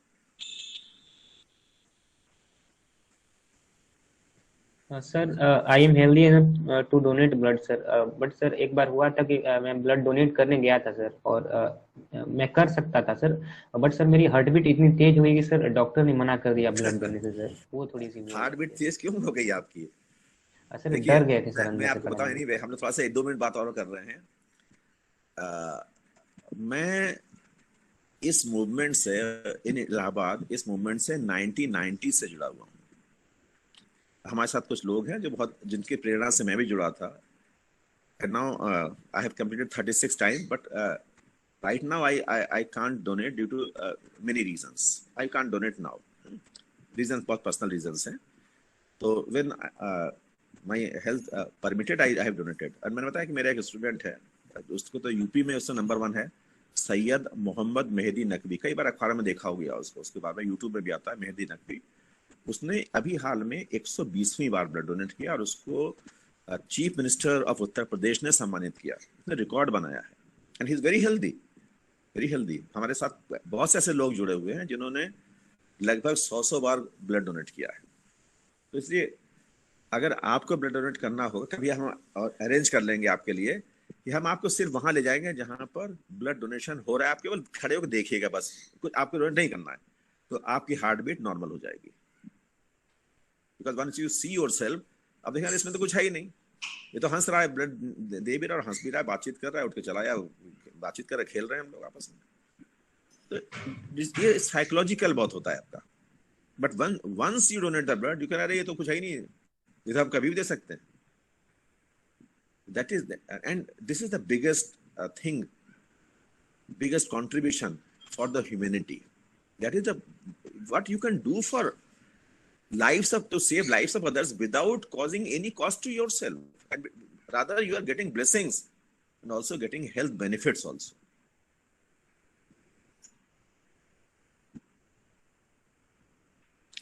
Sir I am healthy enough to donate blood sir, but sir एक बार हुआ था कि मैं blood donate करने गया था sir, और मैं कर सकता था सर, बट सर मेरी हार्ट बीट इतनी तेज हो गई कि सर डॉक्टर ने मना कर दिया ब्लड देने से सर। वो थोड़ी सी हार्ट बीट तेज क्यों हो गई आपकी? सर देखिए, डर गए थे सर मैं अंदर से। आपको बताऊं, एनीवे हम लोग थोड़ा सा 1-2 मिनट बात और कर रहे हैं। मैं इस मूवमेंट से, इन इलाहाबाद, इस मूवमेंट से 1990 से जुड़ा हुआ हूँ। हमारे साथ कुछ लोग हैं जो बहुत, जिनकी प्रेरणा से मैं भी जुड़ा था। And now I have completed 36 times, but right now I can't donate due to many reasons. I can't donate now. Reasons बहुत personal reasons हैं। तो when my health permitted, I have donated. और मैंने बताया कि मेरा एक स्टूडेंट है, उसको तो यूपी में उसका नंबर 1 है, सैयद मोहम्मद मेहदी नकवी। कई बार अखबार में देखा हो गया उसको, उसके बाद में यूट्यूब में भी आता है मेहदी नकवी। उसने अभी हाल में 120वीं बार ब्लड डोनेट किया और उसको chief minister of Uttar Pradesh ने सम्मानित किया। उसने रिकॉर्ड बनाया है and he is very healthy, very healthy. हमारे साथ बहुत से ऐसे लोग जुड़े हुए हैं जिन्होंने लगभग 100 बार ब्लड डोनेट किया है। तो इसलिए अगर आपको ब्लड डोनेट करना होगा, कभी हम अरेंज कर लेंगे आपके लिए कि हम आपको सिर्फ वहां ले जाएंगे जहां पर ब्लड डोनेशन हो रहा है। आप केवल खड़े होकर देखिएगा बस, कुछ आपको डोनेट नहीं करना है, तो आपकी हार्ट बीट नॉर्मल हो जाएगी। Because once you see yourself, अब देखिए इसमें तो कुछ है ही नहीं, ये तो हंस रहा है, ब्लड दे भी रहा है और हंस भी रहा है, बातचीत कर रहा है, उठ के चला या बातचीत कर रहे, खेल रहे हैं हम लोग आपस में। तो ये साइकोलॉजिकल बहुत होता है आपका। But once you donate the blood, you can, अरे ये तो कुछ है ही नहीं, ये तो हम कभी भी दे सकते हैं। That is and this is the biggest thing, biggest contribution for the humanity. That is the what you can do for to save lives of others without causing any cost to yourself, and rather you are getting blessings and also getting health benefits also.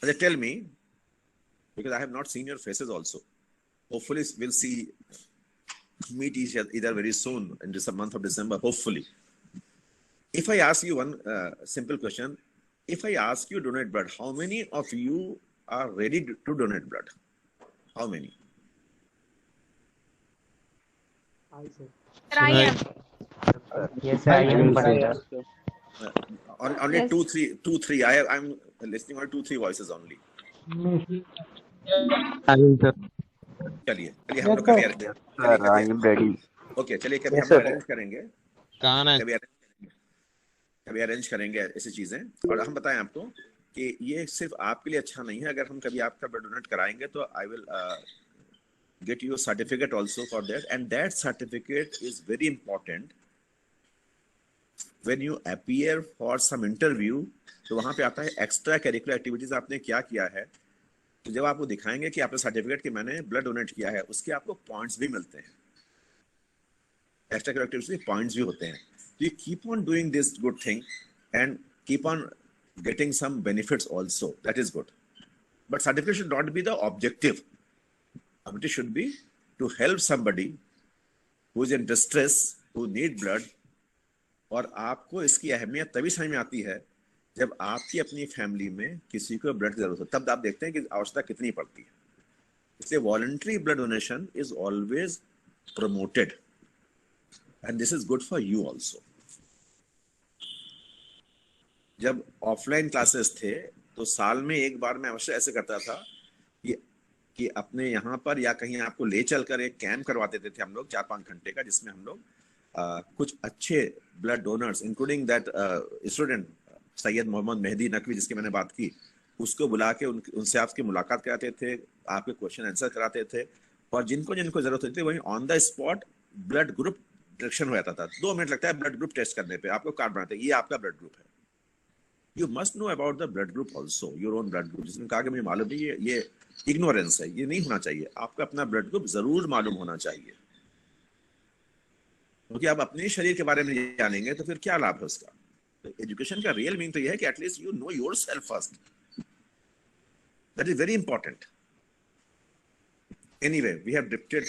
They tell me, because I have not seen your faces also. Hopefully we'll meet each other very soon in this month of December, hopefully. If I ask you one simple question, if I ask you donate blood, how many of you are ready to donate blood? How many? Sir, I am. Yes, I am. Yes, sir. Only Yes. two, three. I'm listening on 2-3 voices only. चलिए हम लोग कभी Sir, I am ready. Okay चलिए कभी Yes, हम sir. Arrange करेंगे कहाँ है? कभी अरेंज करेंगे ऐसी चीजें। और हम बताएं आपको कि ये सिर्फ आपके लिए अच्छा नहीं है, अगर हम कभी आपका ब्लड डोनेट कराएंगे तो I will get you a certificate also for that, and that certificate is very important when you appear for some interview। तो वहां पे आता है एक्स्ट्रा करिकुलर एक्टिविटीज आपने क्या किया है, तो जब आपको दिखाएंगे कि आपने सर्टिफिकेट कि मैंने ब्लड डोनेट किया है, उसके आपको पॉइंट्स भी मिलते हैं, एक्स्ट्रा करिकुलर एक्टिविटीज पॉइंट्स भी होते हैं। तो you keep on doing this good thing and keep on getting some benefits also, that is good, but certificate should not be the objective. It should be to help somebody who is in distress, who need blood। और आपको इसकी अहमियत तभी समझ में आती है जब आपकी अपनी फैमिली में किसी को ब्लड की जरूरत हो, तब आप देखते हैं कि आवश्यकता कितनी पड़ती है। इसलिए voluntary blood donation is always promoted and this is good for you also. जब ऑफलाइन क्लासेस थे तो साल में एक बार मैं अवश्य ऐसे करता था कि अपने यहाँ पर या कहीं आपको ले चलकर एक कैंप करवा देते थे हम लोग 4-5 घंटे का, जिसमें हम लोग कुछ अच्छे blood donors including that student Syed Mohammad Mehdi Naqvi जिसकी मैंने बात की, उसको बुला के उनसे आपकी मुलाकात कराते थे, आपके क्वेश्चन आंसर कराते थे, और जिनको जिनको जरूरत होती थी वहीं on the spot blood group detection हो जाता था। 2 मिनट लगता है ब्लड ग्रुप टेस्ट करने पे, आपको कार्ड बनाते हैं, ये आपका ब्लड ग्रुप है। You must know about the blood group also, your own blood group. जिसने कहा कि मुझे मालूम नहीं, ये इग्नोरेंस है, ये नहीं होना चाहिए। आपका अपना ब्लड ग्रुप जरूर मालूम होना चाहिए, क्योंकि आप अपने शरीर के बारे में जानेंगे तो फिर क्या लाभ है उसका। एजुकेशन का रियल मीन तो यह है कि at least you know yourself first, that is very important. Anyway, we have drifted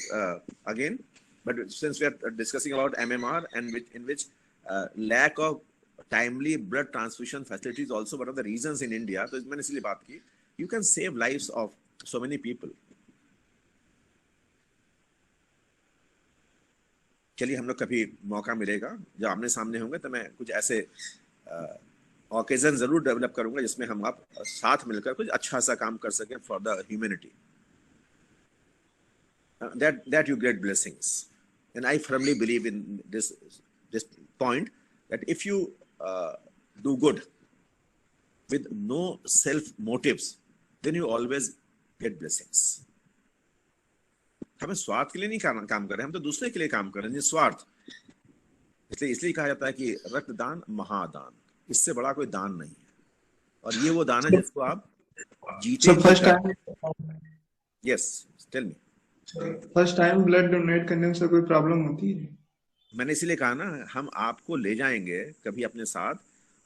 again, but since we are discussing about MMR and in which lack of timely blood transfusion facilities also one of the reasons in India, तो मैंने इसलिए बात की, you can save lives of so many people। चलिए हम लोग कभी मौका मिलेगा जब आमने सामने होंगे तो मैं कुछ ऐसे ऑकेजन जरूर डेवलप करूंगा जिसमें हम आप साथ मिलकर कुछ अच्छा सा काम कर सकें for the humanity. that you get blessings, and I firmly believe in this point, that if you do good with no self motives, then you always get blessings। हमें स्वार्थ के लिए नहीं काम कर रहे, हम तो दूसरे के लिए काम कर रहे हैं, निस्वार्थ। इसलिए कहा जाता है कि रक्तदान महादान, इससे बड़ा कोई दान नहीं है, और ये वो दान है जिसको आप जीते। First time yes tell me, first time blood donate करने से कोई प्रॉब्लम होती है? मैंने इसीलिए कहा ना, हम आपको ले जाएंगे कभी अपने साथ,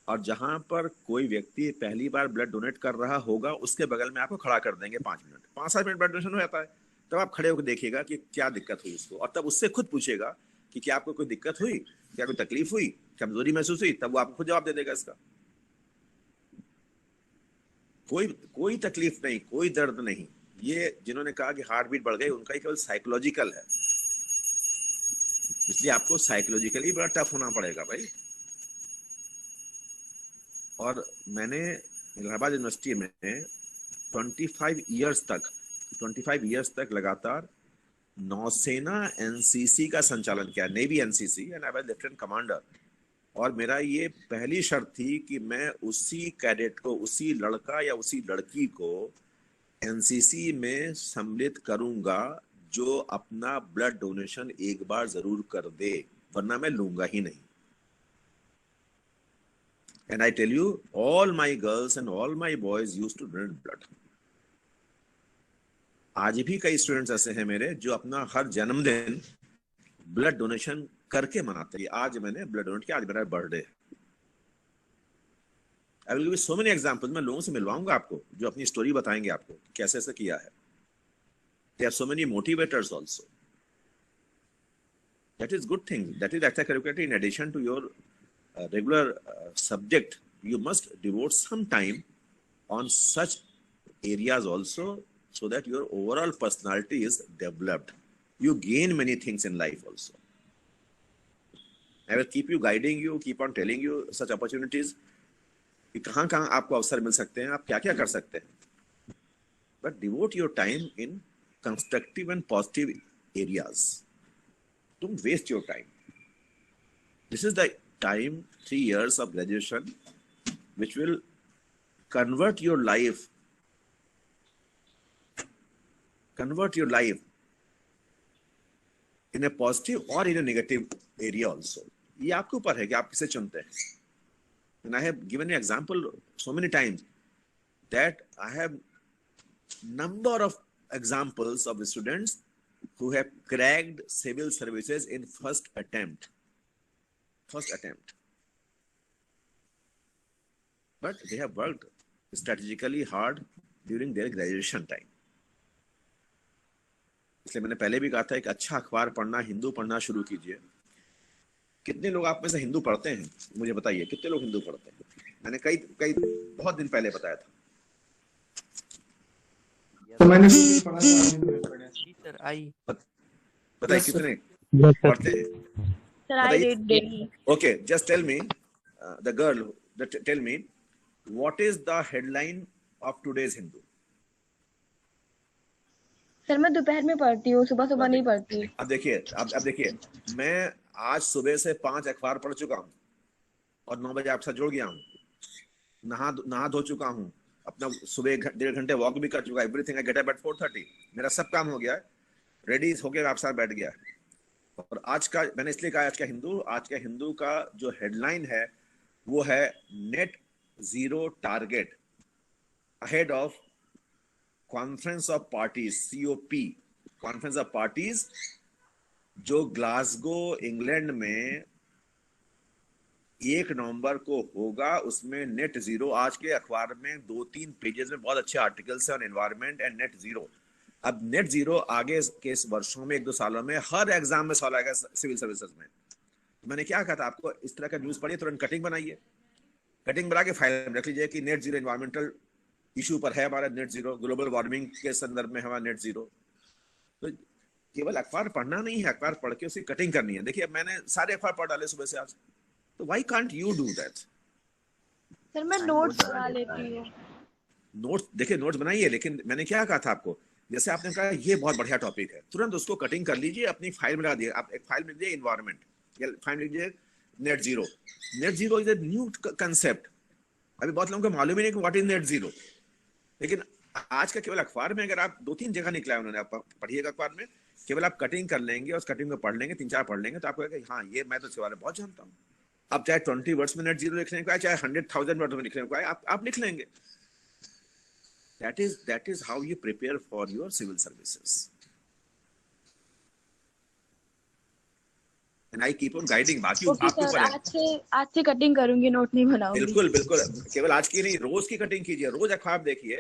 और जहां पर कोई व्यक्ति पहली बार ब्लड डोनेट कर रहा होगा उसके बगल में आपको खड़ा कर देंगे 5 मिनट, 5-7 मिनट ब्लड डोनेशन हो जाता है, तब आप खड़े होकर देखिएगा कि क्या दिक्कत हुई उसको, और तब उससे खुद पूछेगा कि क्या आपको कोई दिक्कत हुई, क्या कोई तकलीफ हुई, क्या कमजोरी महसूस हुई, तब वो आपको खुद जवाब दे देगा इसका। कोई तकलीफ नहीं, कोई दर्द नहीं। ये जिन्होंने कहा कि हार्ट बीट बढ़ गई, उनका ही केवल साइकोलॉजिकल है, इसलिए आपको साइकोलॉजिकली बड़ा टफ होना पड़ेगा भाई। और मैंने इलाहाबाद यूनिवर्सिटी में 25 इयर्स तक लगातार नौसेना एनसीसी का संचालन किया, navy NCC, and I was lieutenant commander. और मेरा ये पहली शर्त थी कि मैं उसी कैडेट को, उसी लड़का या उसी लड़की को एनसीसी में सम्मिलित करूंगा जो अपना ब्लड डोनेशन एक बार जरूर कर दे, वरना मैं लूंगा ही नहीं। And I tell you, all my girls and all my boys used to donate blood, आज भी कई स्टूडेंट्स ऐसे हैं मेरे जो अपना हर जन्मदिन ब्लड डोनेशन करके मनाते हैं। आज मैंने ब्लड डोनेट किया, आज मेरा birthday. I will give so many examples. मैं लोगों से मिलवाऊंगा आपको जो अपनी स्टोरी बताएंगे आपको कैसे ऐसे किया है। There are so many motivators also. That is good thing, that is extra in addition to your regular subject. You must devote some time on such areas also, so that your overall personality is developed. You gain many things in life also. I will keep you guiding you, keep on telling you such opportunities कि कहाँ कहाँ आपको अवसर मिल सकते हैं, आप क्या क्या कर सकते हैं। But devote your time in constructive and positive areas. Don't waste your time. This is the time, 3 years of graduation, which will convert your life in a positive or in a negative area also. ये आपके ऊपर है कि आप किसे चुनते हैं। And I have given you example so many times that I have number of examples of the students who have cracked civil services in first attempt. But they have worked strategically hard during their graduation time. इसलिए मैंने पहले भी कहा था एक अच्छा अखबार पढ़ना, हिंदू पढ़ना शुरू कीजिए। कितने लोग आप में से हिंदू पढ़ते हैं, मुझे बताइए, कितने लोग हिंदू पढ़ते हैं? मैंने कई बहुत दिन पहले बताया था। तो मैंने भी पढ़ा था। सर आई बताइए कितने पढ़ते हैं? Sir, I read daily. Okay, just tell me, the girl, tell me, what is the headline of today's Hindu? Sir मैं दोपहर में पढ़ती हूँ, सुबह सुबह नहीं पढ़ती। अब देखिए, मैं आज सुबह से 5 अखबार पढ़ चुका हूँ और 9 बजे आपके साथ जुड़ गया हूँ। नहा धो चुका हूँ, अपना सुबह 1.5 घंटे वॉक भी कर चुका। Everything I get up at 4:30। मेरा सब काम हो गया है, रेडी होके आपके साथ बैठ गया। और आज का मैंने इसलिए कहा आज का हिंदू का जो हेडलाइन है वो है net zero target ahead of conference of parties, COP, conference of parties, जो ग्लासगो इंग्लैंड में 1 नवंबर को होगा। उसमें नेट जीरो, आज के अखबार में 2-3 पेजेस में बहुत अच्छे आर्टिकल्स हैं on environment and net zero. अब नेट जीरो आगे के वर्षों में 1-2 सालों में हर एग्जाम में सवाल आएगा सिविल सर्विसेज में। मैंने क्या कहा था आपको, इस तरह का न्यूज पढ़िए, तुरंत कटिंग बनाइए, कटिंग बना के फाइल में रख लीजिए कि नेट जीरो एनवायरमेंटल इशू पर है हमारा, नेट जीरो ग्लोबल वार्मिंग के संदर्भ में हमारा नेट जीरो। तो केवल अखबार पढ़ना नहीं है, अखबार पढ़ के उसकी कटिंग करनी है। देखिए मैंने सारे अखबार पढ़ डाले सुबह से आज, तो why can't you do that? Sir मैं नोट्स बना लेती हूँ। नोट्स, देखिए नोट्स बनाइए, लेकिन मैंने क्या कहा था आपको, जैसे आपने कहा ये बहुत बढ़िया टॉपिक है, तुरंत उसको कटिंग कर लीजिए, अपनी फाइल में लगा दिए। आप एक फाइल में लिखिए एनवायरनमेंट, या फाइल लिखिए net zero. Net zero is a new concept, अभी बहुत लोगों को मालूम ही नहीं कि व्हाट इज नेट जीरो। लेकिन आज का केवल अखबार में अगर आप 2-3 जगह निकला है उन्होंने, आप पढ़िएगा अखबार में, केवल आप कटिंग कर लेंगे और उस कटिंग में पढ़ लेंगे, 3-4 पढ़ लेंगे, तो आपको लगेगा हाँ ये मैं तो इसके बारे में बहुत जानता हूँ। अब चाहे 20 वर्ड्स में नेट जीरो लिखने को आए, चाहे 100,000 वर्ड में लिखने को आए, आप लिख लेंगे। That is how you prepare for your civil services. And I keep on guiding. बाकी आपको आज से कटिंग करूंगी, नोट नहीं बनाऊंगी। बिल्कुल, केवल आज की नहीं, रोज की कटिंग कीजिए, रोज अखबार देखिए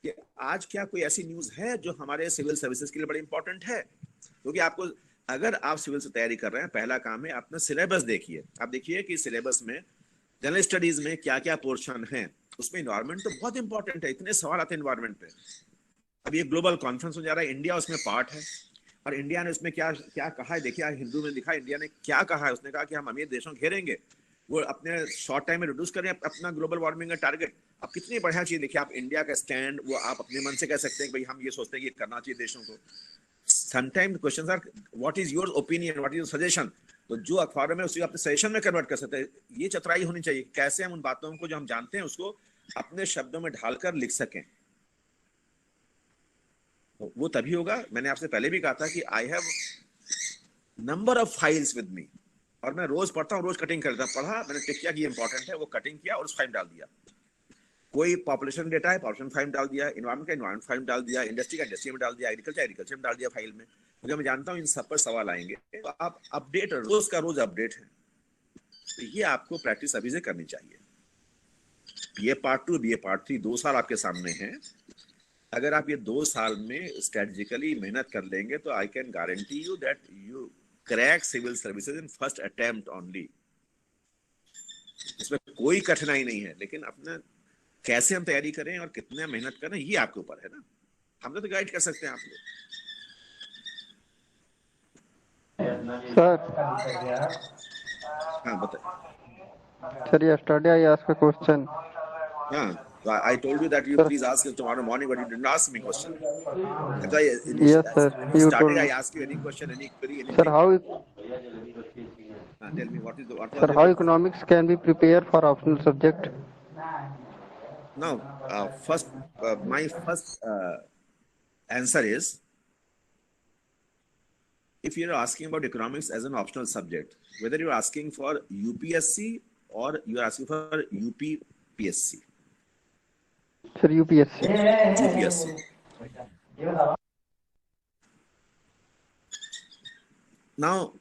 कि आज क्या कोई ऐसी न्यूज है जो हमारे सिविल सर्विसेज के लिए बड़ी इंपॉर्टेंट है। क्योंकि आपको, अगर आप सिविल से तैयारी कर रहे हैं, पहला काम है अपना सिलेबस देखिए। आप देखिए कि सिलेबस में जनरल स्टडीज में क्या क्या पोर्शन है, उसमें एनवायरनमेंट तो बहुत इंपॉर्टेंट है, इतने सवाल आते हैं एनवायरनमेंट पे। अब ये ग्लोबल कॉन्फ्रेंस हो जा रहा है, इंडिया उसमें पार्ट है, और इंडिया ने उसमें क्या क्या कहा है, देखिए हिंदू में लिखा है इंडिया ने क्या कहा है। उसने कहा कि हम अमीर देशों घेरेंगे, वो अपने शॉर्ट टाइम में रिड्यूस करें अपना ग्लोबल वार्मिंग का टारगेट। अब कितनी बढ़िया चीज देखिए, आप इंडिया का स्टैंड वो आप अपने मन से कह सकते हैं कि भाई हम ये सोचते हैं कि करना चाहिए देशों को। Sometime questions are what is your opinion, what is your suggestion. तो जो अखबारों में उसी अपने सजेशन में कन्वर्ट कर सकते हैं। ये चतुराई होनी चाहिए, कैसे हम उन बातों को जो हम जानते हैं उसको अपने शब्दों में ढालकर लिख सकें। तो वो तभी होगा। मैंने आपसे पहले भी कहा था कि I have number of files with me, और मैं रोज पढ़ता हूँ, रोज कटिंग करता हूँ। पढ़ा, मैंने टिक किया कि ये इंपॉर्टेंट है, वो कटिंग किया और उस फाइल डाल दिया। कोई पॉपुलेशन डेटा है, पॉपुलेशन फाइल में डाल दिया, इन्वायरमेंट का इन्वायरमेंट फाइल में डाल दिया, इंडस्ट्री का इंडस्ट्री में डाल दिया, एग्रीकल्चर में डाल दिया फाइल में, क्योंकि मैं जानता हूँ इन सब पर सवाल आएंगे। तो आप अपडेट, रोज का रोज अपडेट है, तो ये आपको प्रैक्टिस अभी से करनी चाहिए। ये पार्ट 2 ये पार्ट 3 2 साल आपके सामने हैं। अगर आप ये 2 साल में स्ट्रेटेजिकली मेहनत कर लेंगे तो I can guarantee you that you crack civil services in first attempt only. इसमें कोई कठिनाई नहीं है, लेकिन अपना कैसे हम तैयारी करें और कितने मेहनत करें ये आपके ऊपर है ना। हम तो गाइड कर सकते हैं आप लोग। Sir, हाँ बताए। sir, yesterday I asked a question. हाँ, I told you that you Sir. please ask it tomorrow morning, but you didn't ask me question. That's why Yes, sir. You told started, I me. asked you any question, any query, anything. Sir, how Tell me what is the what sir was how it? economics can be prepared for optional subject? Now, my first answer is, if you're asking about economics as an optional subject, whether you're asking for UPSC or you're asking for UPPSC. Sir, UPSC. UPSC. Now,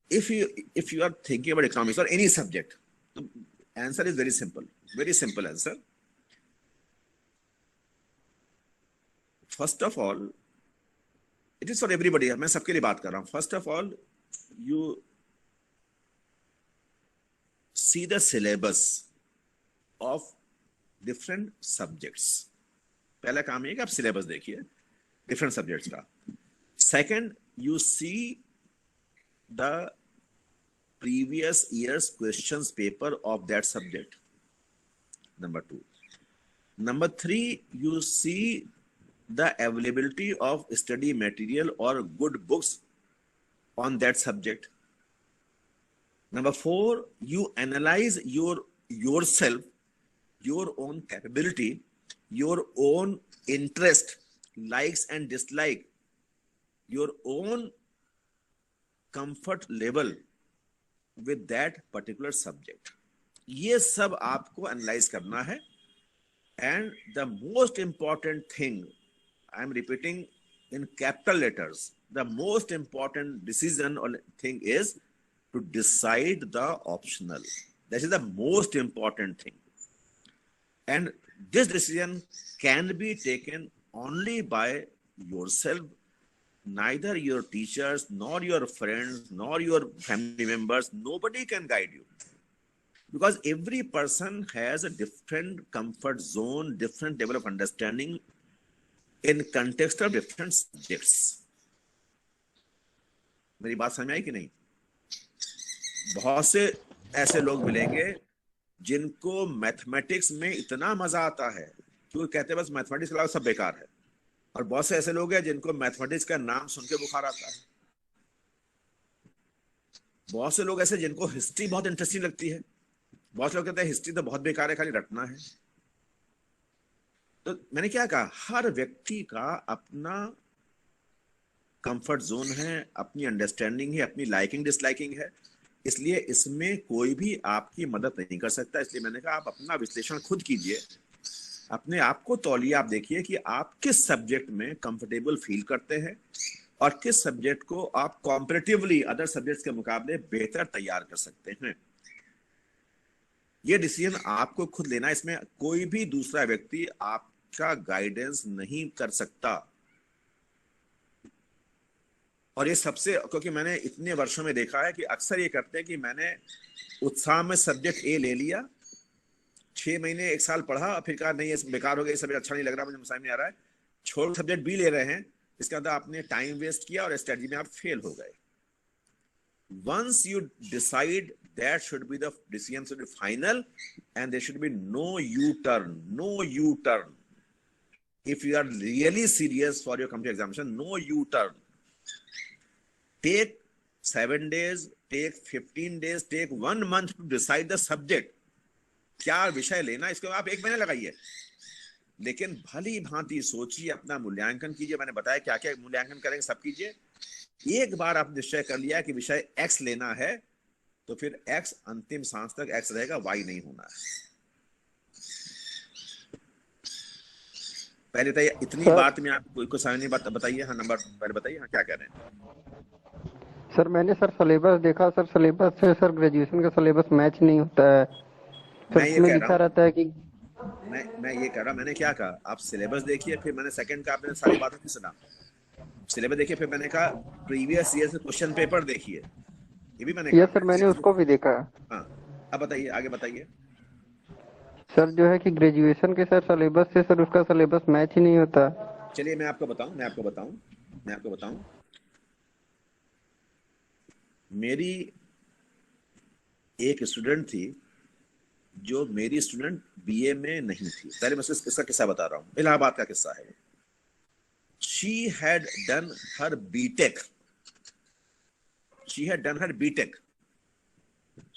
if you are thinking about economics or any subject, the answer is very simple answer. First of all, it is for everybody. मैं सबके लिए बात कर रहा हूँ. First of all, you see the syllabus of different subjects. पहला काम है कि आप syllabus देखिए different subjects का. Second, you see the previous year's questions paper of that subject. Number 2. Number 3, you see the availability of study material or good books on that subject. Number 4, you analyze yourself, your own capability, your own interest, likes and dislike, your own comfort level with that particular subject. ये सब आपको analyze करना है. And the most important thing, I am repeating in capital letters, the most important decision or thing is to decide the optional. That is the most important thing. And this decision can be taken only by yourself. Neither your teachers, nor your friends, nor your family members, nobody can guide you. Because every person has a different comfort zone, different level of understanding in context of different subjects. मेरी बात समझ में आई कि नहीं? बहुत से ऐसे लोग मिलेंगे जिनको मैथमेटिक्स में इतना मजा आता है कि वो कहते हैं बस मैथमेटिक्स के अलावा सब बेकार है. और बहुत से ऐसे लोग हैं जिनको मैथमेटिक्स का नाम सुन के बुखार आता है. बहुत से लोग ऐसे जिनको हिस्ट्री बहुत इंटरेस्टिंग लगती है. बहुत से लोग कहते हैं हिस्ट्री तो बहुत बेकार है, खाली रटना है. तो मैंने क्या कहा, हर व्यक्ति का अपना कंफर्ट जोन है, अपनी अंडरस्टैंडिंग है, अपनी लाइकिंग डिसलाइकिंग है. इसलिए इसमें कोई भी आपकी मदद नहीं कर सकता. इसलिए मैंने कहा आप अपना विश्लेषण खुद कीजिए, अपने आप को तौलिए. आप देखिए कि आप किस सब्जेक्ट में कंफर्टेबल फील करते हैं और किस सब्जेक्ट को आप कॉम्पैरेटिवली अदर सब्जेक्ट्स के मुकाबले बेहतर तैयार कर सकते हैं. ये डिसीजन आपको खुद लेना है. इसमें कोई भी दूसरा व्यक्ति आपका गाइडेंस नहीं कर सकता. और ये सबसे, क्योंकि मैंने इतने वर्षों में देखा है कि अक्सर ये करते हैं कि मैंने उत्साह में सब्जेक्ट ए ले लिया, 6 महीने 1 साल पढ़ा, फिर कहा नहीं ये बेकार हो गया, सब्जेक्ट अच्छा नहीं लग रहा, मुझे समझ नहीं आ रहा है, छोड़ सब्जेक्ट बी ले रहे हैं. इसके अंदर आपने टाइम वेस्ट किया और स्ट्रेटजी में आप फेल हो गए. Once you decide, that should be the decision should be final, and there should be no U-turn, no U-turn. If you are really serious for your company examination, no U-turn. Take 7 days, take 15 days, take 1 month to decide the subject. क्या विषय लेना, इसको आप 1 महीना लगाइए, लेकिन भली भांति सोचिए, अपना मूल्यांकन कीजिए. मैंने बताया क्या क्या मूल्यांकन करेंगे, सब कीजिए. एक बार आप निश्चय कर लिया कि विषय X लेना है, तो फिर X अंतिम सांस तक X रहेगा, Y नहीं होना है. पहले तो इतनी सर बात में आप कोई समझ नहीं बताइए। हाँ नंबर पहले बताइए, हाँ क्या कह रहे हैं? सर मैंने सर सिलेबस देखा सर, सिलेबस से सर ग्रेजुएशन का सिलेबस मैच नहीं होता है सर, मैं ये उसमें कह रहा लिखा हूँ, रहता है कि मैं ये कह रहा, मैंने क्या कहा, आप सिलेबस देखिए, फिर मैंने सेकंड का आपने सारी बातें नहीं सुना। सिलेबस देखिए, फिर मैंने कहा प्रीवियस ईयर से क्वेश्चन पेपर देखिए, ये भी मैंने कहा। यस सर मैंने उसको भी देखा। हाँ अब बताइए, आगे बताइए। सर जो है कि ग्रेजुएशन के सर सिलेबस से सर उसका सिलेबस मैच ही नहीं होता। चलिए मैं आपको बताऊं, मेरी एक स्टूडेंट थी जो मेरी स्टूडेंट बीए में नहीं थी। पहले मैं इसका किस्सा बता रहा हूँ, इलाहाबाद का किस्सा है। She had done her B Tech,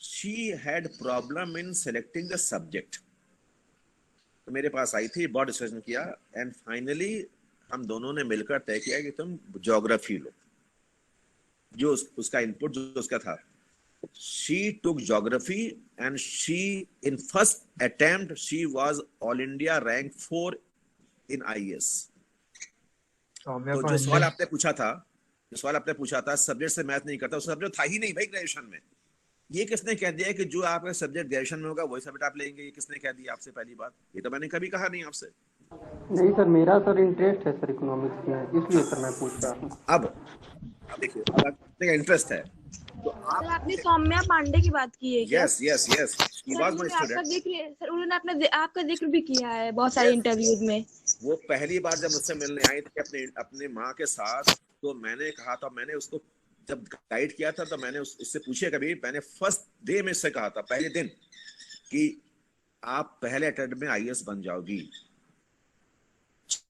she had problem in selecting the subject। तो मेरे पास आई थी, बहुत डिस्कशन किया, एंड फाइनली हम दोनों ने मिलकर तय किया कि तुम ज्योग्राफी लो। जो उसका इनपुट जो उसका था, she took geography and she in first attempt she was all India rank 4 in IAS। तो जो सवाल आपने पूछा था सब्जेक्ट से मैच नहीं करता, उस सब्जेक्ट था ही नहीं भाई ग्रेजुएशन में। ये किसने कह दिया कि जो आपका सब्जेक्ट ग्रेजुएशन में होगा वही सब्जेक्ट आप लेंगे? ये किसने कह दिया आपसे? पहली बात, ये तो मैंने कभी कहा नहीं आपसे। नहीं सर, मेरा सर इंटरेस्ट है सर इकोनॉमिक्स में, इसलिए सर मैं पूछ रहा हूँ। अब देखिए, अब आपका इंटरेस्ट है तो सर आपने सौम्या पांडे की बात की है क्या? Yes she was my student. Sir उन्होंने आपका जिक्र भी किया है बहुत सारे इंटरव्यूज में। वो पहली बार जब मुझसे मिलने आई थी अपने माँ के साथ, तो मैंने कहा था, मैंने उसको जब गाइड किया था तो मैंने उससे पूछे, कभी मैंने फर्स्ट डे में इससे कहा था, पहले दिन, कि आप पहले अटेम्प्ट में आईएएस बन जाओगी।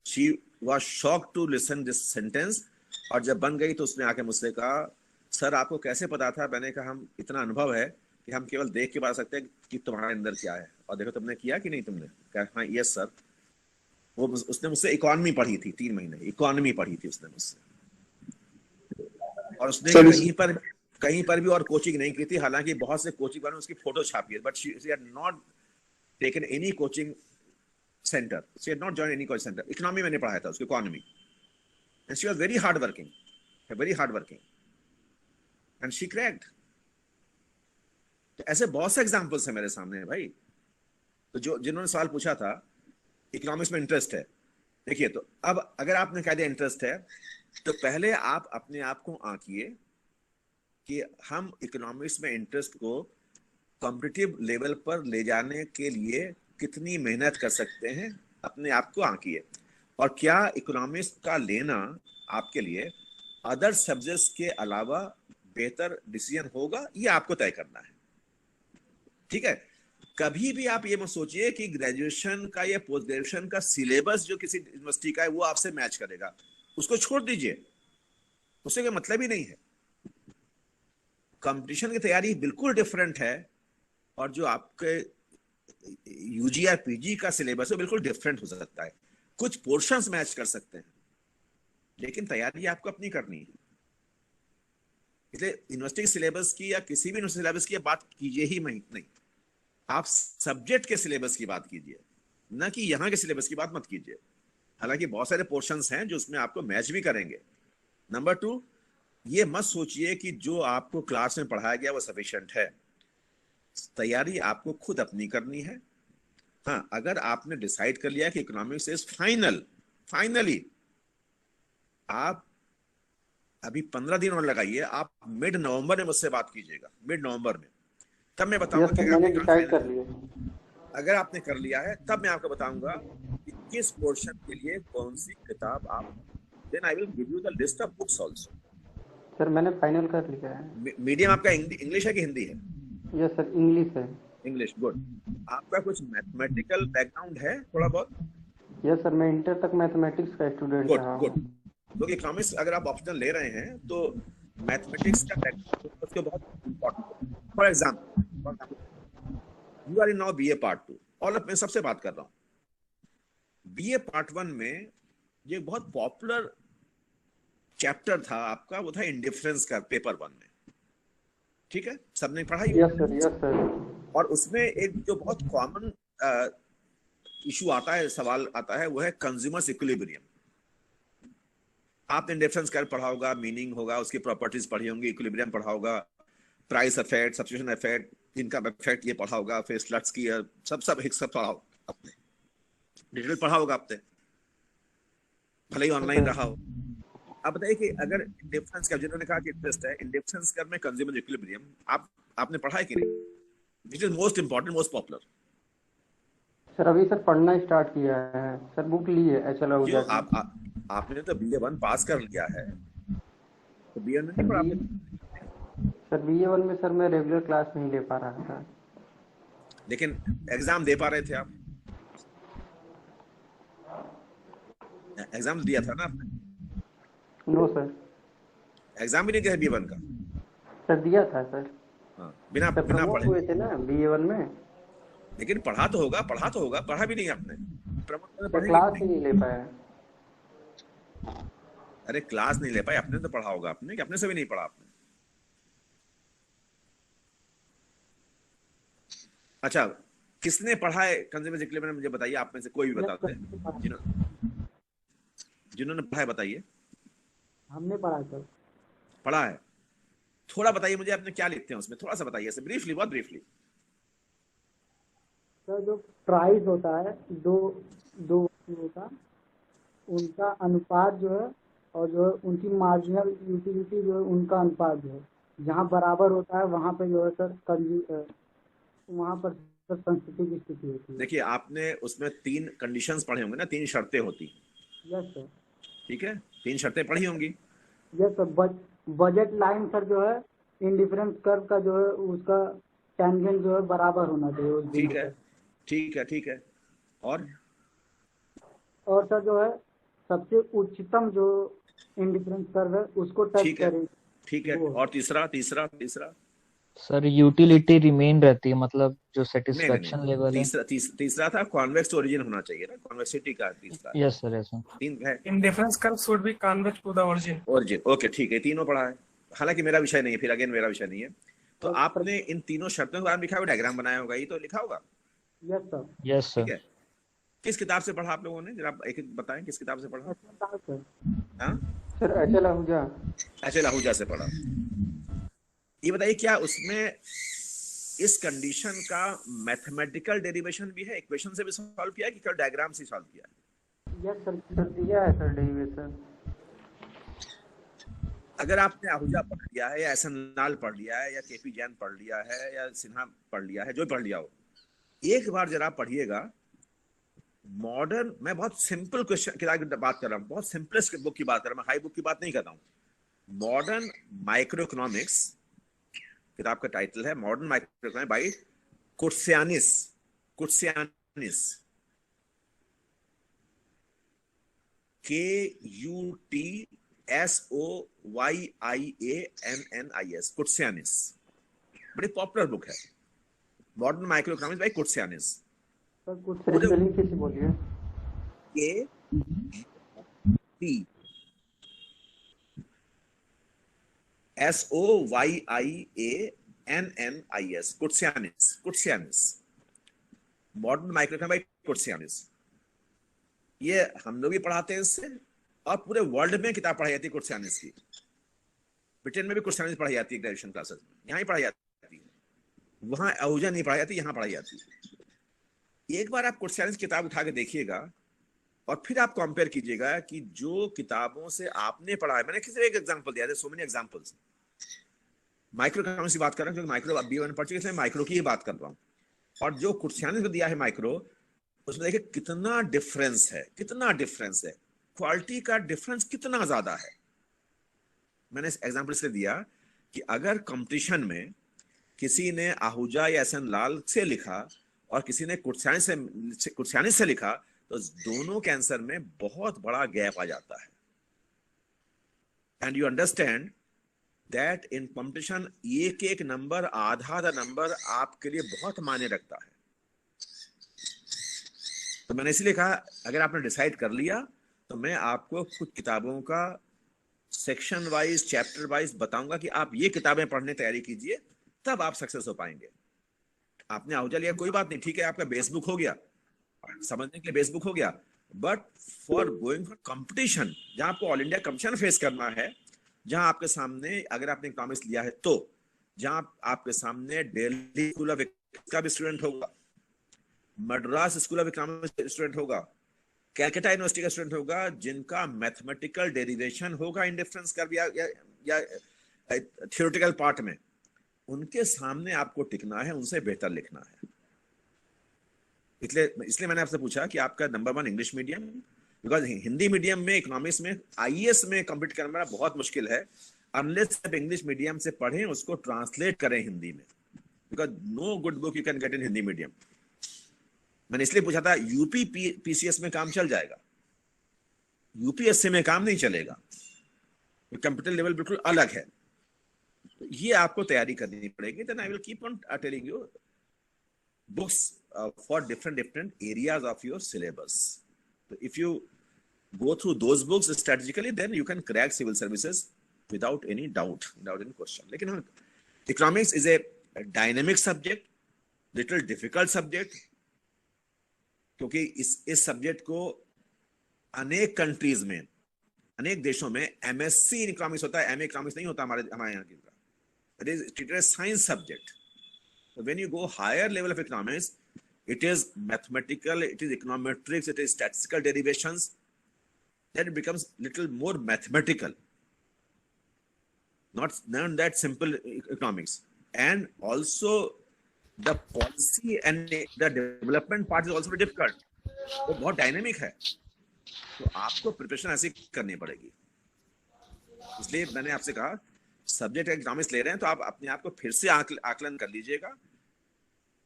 She was shocked to listen this sentence, और जब बन गई तो उसने आके मुझसे कहा, सर आपको कैसे पता था? मैंने कहा हम इतना अनुभव है कि हम केवल देख के बता सकते हैं कि तुम्हारे अंदर क्या है, और देखो तुमने किया कि नहीं। तुमने कहा हाँ यस सर। वो उसने मुझसे इकोनॉमी पढ़ी थी, 3 महीने इकोनॉमी पढ़ी थी उसने मुझसे, और उसने कहीं पर भी और कोचिंग नहीं की थी। हालांकि बहुत से कोचिंग वालों ने उसकी फोटो छापी है, but she had not taken any coaching centre, she had not join any coaching centre. Economy मैंने पढ़ाया था उसको, economy, and she was very hard working and she cracked. तो ऐसे बहुत से एग्जांपल्स हैं मेरे सामने भाई। तो जो जिन्होंने सवाल पूछा था इकोनॉमिक्स में इंटरेस्ट है, देखिए, तो अब अगर आपने कह दिया इंटरेस्ट है, तो पहले आप अपने आप को आंकिए कि हम इकोनॉमिक्स में इंटरेस्ट को कॉम्पिटिटिव लेवल पर ले जाने के लिए कितनी मेहनत कर सकते हैं, अपने आप को आंकिए। और क्या इकोनॉमिक्स का लेना आपके लिए अदर सब्जेक्ट्स के अलावा बेहतर डिसीजन होगा, ये आपको तय करना है। ठीक है, कभी भी आप ये मत सोचिए कि ग्रेजुएशन का या पोस्ट ग्रेजुएशन का सिलेबस जो किसी यूनिवर्सिटी का है वो आपसे मैच करेगा, उसको छोड़ दीजिए, उससे कोई मतलब ही नहीं है। कंपटीशन की तैयारी बिल्कुल डिफरेंट है, और जो आपके यूजी या पीजी का सिलेबस है बिल्कुल डिफरेंट हो सकता है। कुछ पोर्शंस मैच कर सकते हैं, लेकिन तैयारी आपको अपनी करनी है। इसलिए यूनिवर्सिटी सिलेबस की या किसी भी यूनिवर्सिटी सिलेबस की बात कीजिए ही नहीं, आप सब्जेक्ट के सिलेबस की बात कीजिए, ना कि यहाँ के सिलेबस की बात मत कीजिए। हालांकि बहुत सारे पोर्शंस हैं जो उसमें आपको मैच भी करेंगे। नंबर 2, ये मत सोचिए कि जो आपको क्लास में पढ़ाया गया वो सफिशिएंट है। तैयारी आपको खुद अपनी करनी है। हाँ, अगर आपने डिसाइड कर लिया कि इकोनॉमिक्स इज फाइनली आप अभी 15 दिन और लगाइए, आप मिड नवंबर में मुझसे बात कीजिएगा, मिड नवंबर में, तब मैं बताऊंगा कि मैंने डिसाइड कर लिया। अगर आपने कर लिया है तब मैं आपको बताऊंगा कि किस पोर्शन के लिए कौन सी किताब आप, then I will give you the list of books also. Sir मैंने फाइनल कर लिया है। मीडियम आपका इंग्लिश है कि हिंदी है? यस सर, इंग्लिश है। English, good. आपका कुछ मैथमेटिकल बैकग्राउंड है थोड़ा बहुत? यस सर, मैं इंटर तक मैथमेटिक्स का स्टूडेंट रहा। गुड। तो इकोनॉमिक्स अगर आप ऑप्शनल ले रहे हैं तो मैथमेटिक्स का बैकग्राउंड उसके बहुत इंपॉर्टेंट है। For example you are in now BA part 2, और मैं सबसे बात कर रहा हूं। बीए पार्ट 1 में ये बहुत पॉपुलर चैप्टर था आपका, वो था इंडिफरेंस का, पेपर 1 में। ठीक है, सबने पढ़ा ही। Yes sir. और उसमें एक जो बहुत कॉमन इशू आता है, सवाल आता है, वो है कंज्यूमर्स इक्विलिब्रियम। आपने इंडिफरेंस कर्व पढ़ा होगा, मीनिंग होगा, उसकी प्रॉपर्टीज पढ़ी होंगी, इक्विलिब्रियम पढ़ा होगा, price effect, substitution effect, income effect ये पढ़ा होगा, फिर स्लट्स की सब पढ़ा होगा आपने, डिटेल पढ़ा होगा आपने, भले ही ऑनलाइन रहा हो। आप बताइए कि अगर इंडिफरेंस कर्व, जिन्होंने कहा कि इंटरेस्ट है इंडिफरेंस कर्व में कंज्यूमर इक्विलिब्रियम, आपने पढ़ा है कि नहीं? Which is most important, most popular. Sir अभी सर पढ़ना स्टार्ट किया है सर, बुक ली है एचएल आहूजा की। आपने तो BA1 पास कर लिया है, तो BA1 में नहीं पढ़ा आपने? सर BA1 में सर मैं रेगुलर क्लास नहीं ले पा रहा था। लेकिन एग्जाम दे पा रहे थे आप? एग्जाम दिया था ना आपने? No sir. एग्जाम भी नहीं दिया BA1 का? सर दिया था सर। हाँ, बिना सर बिना प्रमोट पढ़े। हुए थे ना BA1 में। लेकिन पढ़ा तो होगा, पढ़ा भी नहीं आपने? क्लास ही नहीं ले पाया। अरे क्लास नहीं ले पाए, अपने तो पढ़ा होगा आपने, कि अपने से भी नहीं पढ़ा आपने? अच्छा, किसने पढ़ा है कंज्यूमर इक्विलिब्रियम, मुझे बताइए, आप में से कोई भी बताते हैं जिन्होंने पढ़ा है, बताइए। हमने पढ़ा सर। पढ़ा है? थोड़ा बताइए मुझे, आपने क्या लिखते हैं उसमें, थोड़ा सा बताइए, ऐसे ब्रीफली, बहुत ब्रीफली। सर जो प्राइस होता है दो वस्तुओं का, उनका अनुपात जो है, और जो है उनकी मार्जिनल यूटिलिटी जो है उनका अनुपात जो है, जहाँ बराबर होता है वहाँ पे जो है सर वहाँ पर सर संस्कृति की स्थिति होती है। देखिए, आपने उसमें 3 कंडीशंस पढ़े होंगे ना, 3 शर्तें होती हैं। Yes sir. ठीक है, 3 शर्तें पढ़ी होंगी। Yes sir. Budget line sir जो है इंडिफरेंस कर्व का जो है उसका टेंजेंट जो है बराबर होना चाहिए उस बिंदु पर। ठीक है। और सर जो है सबसे उच्चतम जो इंडिफरेंस कर्व है उसको टच करें। ठीक है। और तीसरा सर यूटिलिटी रिमेन रहती है, मतलब जो सेटिस्फेक्शन लेवल है। तीसरा था कॉन्वेक्स ओरिजिन होना चाहिए ना, कॉन्वेक्सिटी का तीसरा। Yes sir, yes sir. 3 है। Indifference curve should be convex to the origin. Okay, ठीक है, तीनों पढ़ा है। हालांकि मेरा विषय नहीं है, फिर अगेन मेरा विषय नहीं है। तो आपने इन तीनों शर्तों के बारे में लिखा होगा, डायग्राम बनाया होगा, ये तो लिखा होगा। Yes sir. Yes sir. ठीक है, किस किताब से पढ़ा आप लोगों ने, जरा एक बताएं, किस किताब से पढ़ा? हाँ सर एचएल आहूजा से पढ़ा। ये बताइए, क्या उसमें इस कंडीशन का मैथमेटिकल डेरिवेशन भी है, इक्वेशन से भी सॉल्व किया है कि केवल डायग्राम से सॉल्व किया है? यस सर दिया है सर डेरिवेशन। अगर आपने आहूजा पढ़ लिया है, या एस एन लाल पढ़ लिया है, या केपी जैन पढ़ लिया है, या सिन्हा पढ़ लिया है, जो पढ़ लिया हो, एक बार जरा पढ़िएगा मॉडर्न। मैं बहुत सिंपल क्वेश्चन किताब की बात कर रहा हूँ, बहुत सिंपलेस्ट बुक की बात कर रहा हूँ, हाई बुक की बात नहीं कर रहा हूँ। मॉडर्न माइक्रो इकोनॉमिक्स किताब का टाइटल है, modern micro economics bye कुर्सियानिस। KUTSOYIANNIS, कुर्सियानिस। बड़ी पॉपुलर बुक है, modern micro economics bye कुर्सियानिस। Sir कुछ स्पेलिंग कैसे बोलिए? KUTSOYIANNIS, कुर्सियानिस, modern micro economics bye कुर्सियानिस। ये हम लोग भी पढ़ाते हैं इससे, और पूरे वर्ल्ड में किताब पढ़ाई जाती है कुर्सियानिस की। ब्रिटेन में भी कुर्सियानिस पढ़ाई जाती है ग्रेजुएशन क्लासेस में, यहाँ ही पढ़ाई जाती है, वहां आहूजा नहीं पढ़ाई जाती, यहाँ पढ़ाई जाती है। एक बार आप कुर्सियानिस किताब उठा के देखिएगा, और फिर आप कंपेयर कीजिएगा कि जो किताबों से आपने पढ़ा है, मैंने किसी एक एग्जांपल दिया, so many examples. Micro economics की बात कर रहा हूँ क्योंकि माइक्रो BA1 पढ़ चुके, इसलिए माइक्रो की ही बात कर रहा हूँ। और जो कुर्सियानिस को दिया है माइक्रो, उसमें देखिए कितना डिफरेंस है, क्वालिटी का डिफरेंस कितना ज्यादा है। मैंने इस एग्जांपल इसलिए दिया कि अगर कंपटीशन में किसी ने आहूजा या एसएन लाल से लिखा और किसी ने कुर्सियानिस से लिखा, तो दोनों के आंसर में बहुत बड़ा गैप आ जाता है। And you understand that in competition एक नंबर, आधा नंबर आपके लिए बहुत मायने रखता है। तो मैंने इसलिए कहा, अगर आपने डिसाइड कर लिया तो मैं आपको कुछ किताबों का सेक्शन वाइज, चैप्टर वाइज बताऊंगा कि आप ये किताबें पढ़ने तैयारी कीजिए, तब आप सक्सेस हो पाएंगे। आपने आहूजा लिया, कोई बात नहीं, ठीक है, आपका बेस बुक हो गया, समझने के लिए बेस बुक हो गया, but for going for competition, जहां आपको ऑल इंडिया कंपटीशन फेस करना है, जहां आपके सामने अगर आपने इकोनॉमिक्स लिया है तो जहां आपके सामने दिल्ली स्कूल ऑफ इकोनॉमिक्स का भी स्टूडेंट होगा, Madras school of economics student होगा, कैलकाटा यूनिवर्सिटी का स्टूडेंट होगा, जिनका मैथमेटिकल डेरिवेशन होगा इन डिफरेंस कर्व या थियोरेटिकल पार्ट में, उनके सामने आपको टिकना है, उनसे बेहतर लिखना है। इसलिए मैंने आपसे पूछा कि आपका number 1 English medium, because Hindi medium में इकोनॉमिक्स में आईएएस में कम्पीट करना बहुत मुश्किल है अनलेस आप इंग्लिश मीडियम से पढ़ें, उसको ट्रांसलेट करें हिंदी में, because no good book you can get in Hindi medium. मैंने इसलिए पूछा था यूपी पीसीएस में काम चल जाएगा, यूपीएससी में काम नहीं चलेगा, कंप्यूटर लेवल बिल्कुल अलग है। तो ये आपको तैयारी करनी पड़ेगी। Then I will keep on telling you books for different areas of your syllabus. So if you go through those books strategically, then you can crack civil services without any doubt, without any question. लेकिन economics is a dynamic subject, little difficult subject, क्योंकि इस subject को अनेक countries में, अनेक देशों में MSc in economics होता है, एमए इकोनॉमिक्स नहीं होता हमारे यहाँ की तरह। It is treated as science subject. So when you go higher level of economics, it is mathematical, it is econometrics, it is statistical derivations. Then it becomes little more mathematical, not that simple economics. And also the policy and the development part is also very difficult. वो बहुत dynamic है, तो आपको preparation ऐसी करनी पड़ेगी। इसलिए मैंने आपसे कहा सब्जेक्ट इकोनॉमिक्स ले रहे हैं तो आप अपने आप को फिर से आकलन कर लीजिएगा।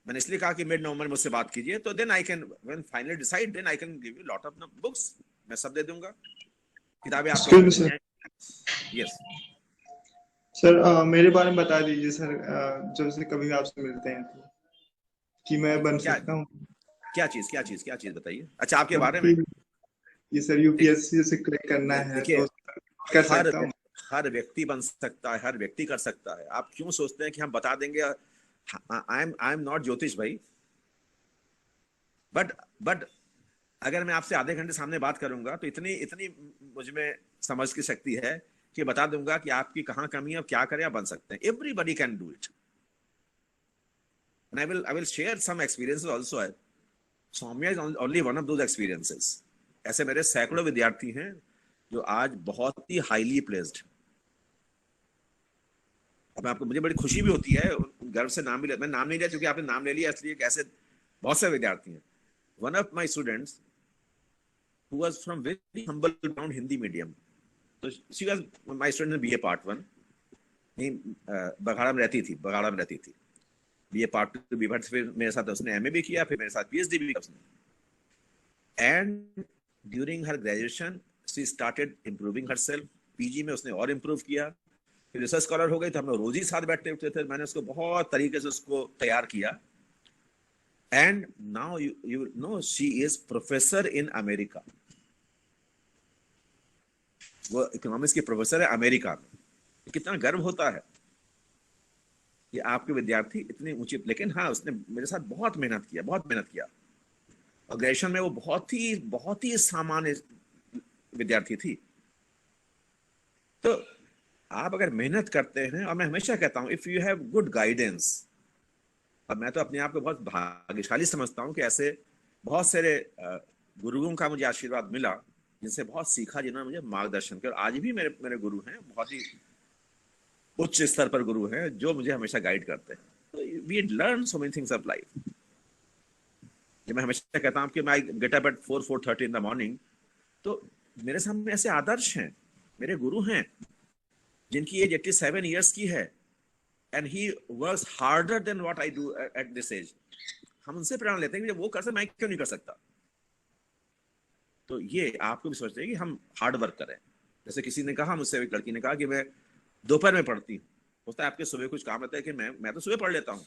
मैंने इसलिए कहा कि मिड नवंबर में मुझसे बात कीजिए, तो then I can when finally decide, then I can give you lot of books. मैं सब दे दूंगा, किताबें आपको। यस सर, मेरे बारे में बता दीजिए सर, जब से कभी आपसे मिलते हैं तो, कि मैं बन सकता हूँ। क्या चीज बताइए। अच्छा, आपके बारे में। ये सर यूपीएससी से क्रैक करना है तो कर सकता हूँ। हर व्यक्ति बन सकता है, हर व्यक्ति कर सकता है। आप क्यों सोचते हैं कि हम बता देंगे? आई एम नॉट ज्योतिष भाई, बट अगर मैं आपसे आधे घंटे सामने बात करूंगा तो इतनी मुझ में समझ की शक्ति है कि बता दूंगा कि आपकी कहाँ कमी है, क्या करें, आप बन सकते हैं। Everybody can do it. And I will share some experiences also. Soumya is only one of those experiences. ऐसे मेरे सैकड़ों विद्यार्थी हैं जो आज बहुत ही हाईली प्लेस्ड। मुझे बड़ी खुशी भी होती है, गर्व से नाम भी मैं नाम नहीं लिया क्योंकि आपने नाम ले लिया, इसलिए कैसे बहुत से विद्यार्थी हैं। One of my students who was from very humble background, Hindi medium, तो she was my student in BA part 1, नहीं बघाड़ा में रहती थी। बीए पार्ट 2 बीए पार्ट, फिर मेरे साथ उसने एमए भी किया, फिर मेरे साथ पीएचडी भी किया उसने। And during her graduation she started improving herself. PG में उसने और इम्प्रूव किया, फिर रिसर्च स्कॉलर हो गई, तो हम लोग रोज ही साथ बैठते उठते थे। मैंने उसको बहुत तरीके से उसको तैयार किया। And now you know she is professor in America. वो इकोनॉमिक्स की प्रोफेसर है अमेरिका में। कितना गर्व होता है कि आपके विद्यार्थी इतनी ऊंची। लेकिन हाँ, उसने मेरे साथ बहुत मेहनत किया और ग्रेजुएशन में वो बहुत ही सामान्य विद्यार्थी थी। तो आप अगर मेहनत करते हैं, और मैं हमेशा कहता हूं if you have good guidance, और मैं तो अपने आप को बहुत भाग्यशाली समझता हूं कि ऐसे बहुत सारे गुरुओं का मुझे आशीर्वाद मिला, जिनसे बहुत सीखा, जिन्होंने मुझे मार्गदर्शन किया। आज भी मेरे गुरु हैं, बहुत ही उच्च स्तर पर गुरु हैं जो मुझे हमेशा गाइड करते हैं। तो we learn so many things of life. मैं हमेशा कहता हूं कि मैं get up at 4:30 in the morning, तो मेरे सामने ऐसे आदर्श हैं, मेरे गुरु हैं जिनकी एज 87 ईयर्स की है, and he works harder than what I do at this age. हम उनसे प्रेरणा लेते हैं कि जब वो कर सकते मैं क्यों नहीं कर सकता। तो ये आपको भी सोचते हैं कि हम हार्ड वर्क करें। जैसे किसी ने कहा मुझसे, एक लड़की ने कहा कि मैं दोपहर में पढ़ती हूँ। होता है आपके सुबह कुछ काम रहता है कि मैं तो सुबह पढ़ लेता हूँ,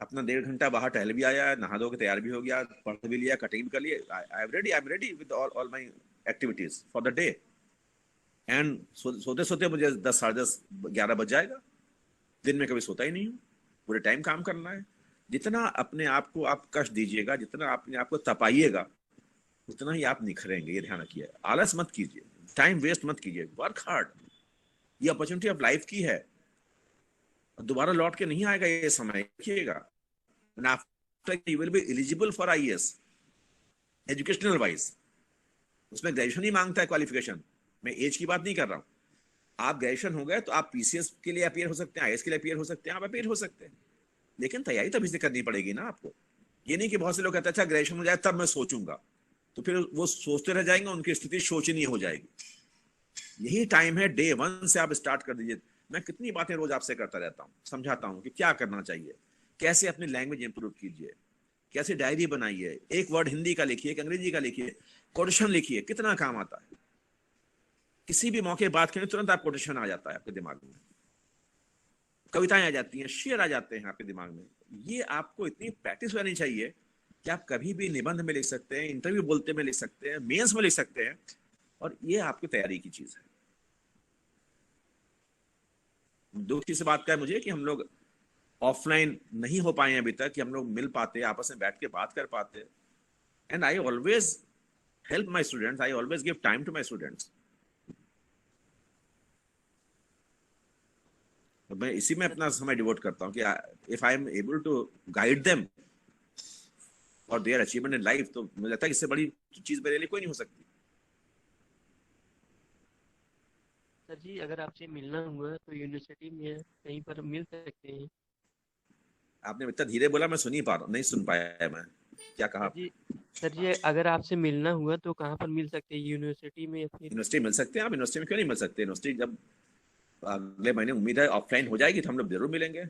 अपना 1.5 घंटा बाहर टहल भी आया, नहा धो के तैयार भी हो गया, पढ़ भी लिया, कटिंग भी कर लिया, I am ready with all my activities for the day. And सोते सोते मुझे 10, साढ़े 10, 11 बज जाएगा। दिन में कभी सोता ही नहीं हूँ, पूरे टाइम काम करना है। जितना अपने आप को आप कष्ट दीजिएगा, जितना अपने आप को तपाइएगा, उतना ही आप निखरेंगे। ये ध्यान रखिए, आलस मत कीजिए, टाइम वेस्ट मत कीजिए, वर्क हार्ड। ये अपॉर्चुनिटी ऑफ लाइफ की है, दोबारा लौट के नहीं आएगा ये समय, देखिएगा। After you will be eligible for IAS educational wise, उसमें ग्रेजुएशन ही मांगता है क्वालिफिकेशन। मैं एज की बात नहीं कर रहा हूं। आप ग्रेजुएशन हो गए तो आप पीसीएस के लिए अपीयर हो सकते हैं, आईएएस के लिए अपीयर हो सकते हैं, आप अपीयर हो सकते हैं, लेकिन तैयारी तभी से करनी पड़ेगी ना आपको। ये नहीं कि बहुत से लोग कहते हैं अच्छा ग्रेजुएशन हो जाए तब मैं सोचूंगा, तो फिर वो सोचते रह जाएंगे, उनकी स्थिति शोचनीय हो जाएगी। यही टाइम है, डे 1 से आप स्टार्ट कर दीजिए। मैं कितनी बातें रोज आपसे करता रहता हूँ, समझाता हूँ कि क्या करना चाहिए, कैसे अपनी लैंग्वेज इंप्रूव कीजिए, कैसे डायरी बनाइए, एक वर्ड हिंदी का लिखिए, एक अंग्रेजी का लिखिए, कोटेशन लिखिए, कितना काम आता है। किसी भी मौके बात करें तुरंत आप कोटेशन आ जाता है आपके दिमाग में, कविताएं आ जाती हैं, शेर आ जाते हैं आपके दिमाग में। ये आपको इतनी प्रैक्टिस होनी चाहिए कि आप कभी भी निबंध में लिख सकते हैं, इंटरव्यू बोलते में लिख सकते हैं, मेंस में लिख सकते हैं, और ये आपकी तैयारी की चीज है। दुख की बात क्या है मुझे कि हम लोग ऑफलाइन नहीं हो पाए अभी तक, कि हम लोग मिल पाते, आपस में बैठ के बात कर पाते। And I always help my students, I always give time to my students. मैं इसी में अपना समय डिवोट करता हूँ कि if I am able to guide them और देयर अचीवमेंट इन लाइफ, तो मुझे लगता है इससे बड़ी चीज मेरे लिए कोई नहीं हो सकती। सर जी, अगर आपसे मिलना हुआ तो यूनिवर्सिटी में कहीं पर मिल सकते हैं? आपने इतना धीरे बोला, मैं सुन ही पा रहा हूँ, नहीं सुन पाया मैं, क्या कहा? सर जी, अगर आपसे मिलना हुआ तो कहाँ पर मिल सकते हैं, यूनिवर्सिटी में या फिर? यूनिवर्सिटी मिल सकते हैं आप, यूनिवर्सिटी में क्यों नहीं मिल सकते? यूनिवर्सिटी जब अगले महीने उम्मीद है ऑफलाइन हो जाएगी तो हम लोग जरूर मिलेंगे।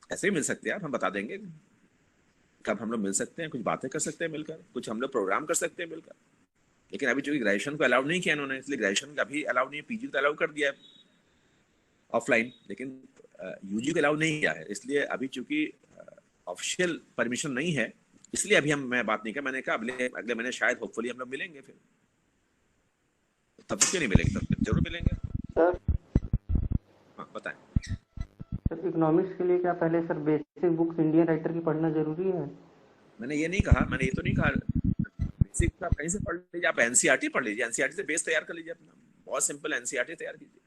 ऐसे ही मिल सकते हैं आप, हम बता देंगे कब हम लोग मिल सकते हैं, कुछ बातें कर सकते हैं मिलकर, कुछ हम लोग प्रोग्राम कर सकते हैं मिलकर। लेकिन अभी चूंकि ग्रेजुएशन को अलाउड नहीं किया इन्होंने, इसलिए ग्रेजुएशन का भी अलाउड नहीं है, पीजी को अलाउ कर दिया है ऑफलाइन, लेकिन यूजी को अलाउड नहीं किया है। इसलिए अभी चूंकि ऑफिशियल परमिशन नहीं है, इसलिए अभी मैं बात नहीं कर। मैंने कहा अगले महीने शायद होपफुली हम लोग मिलेंगे, फिर तब क्यों नहीं मिलेंगे, तब जरूर मिलेंगे सर। हाँ बताएं सर, इकोनॉमिक्स के लिए क्या पहले sir basic books Indian writer की पढ़ना जरूरी है? मैंने ये नहीं कहा, मैंने ये तो नहीं कहा बेसिक आप कहीं से पढ़ लीजिए, आप एनसीईआरटी पढ़ लीजिए, एनसीईआरटी से बेस तैयार कर लीजिए अपना, बहुत सिंपल एनसीईआरटी तैयार कीजिए।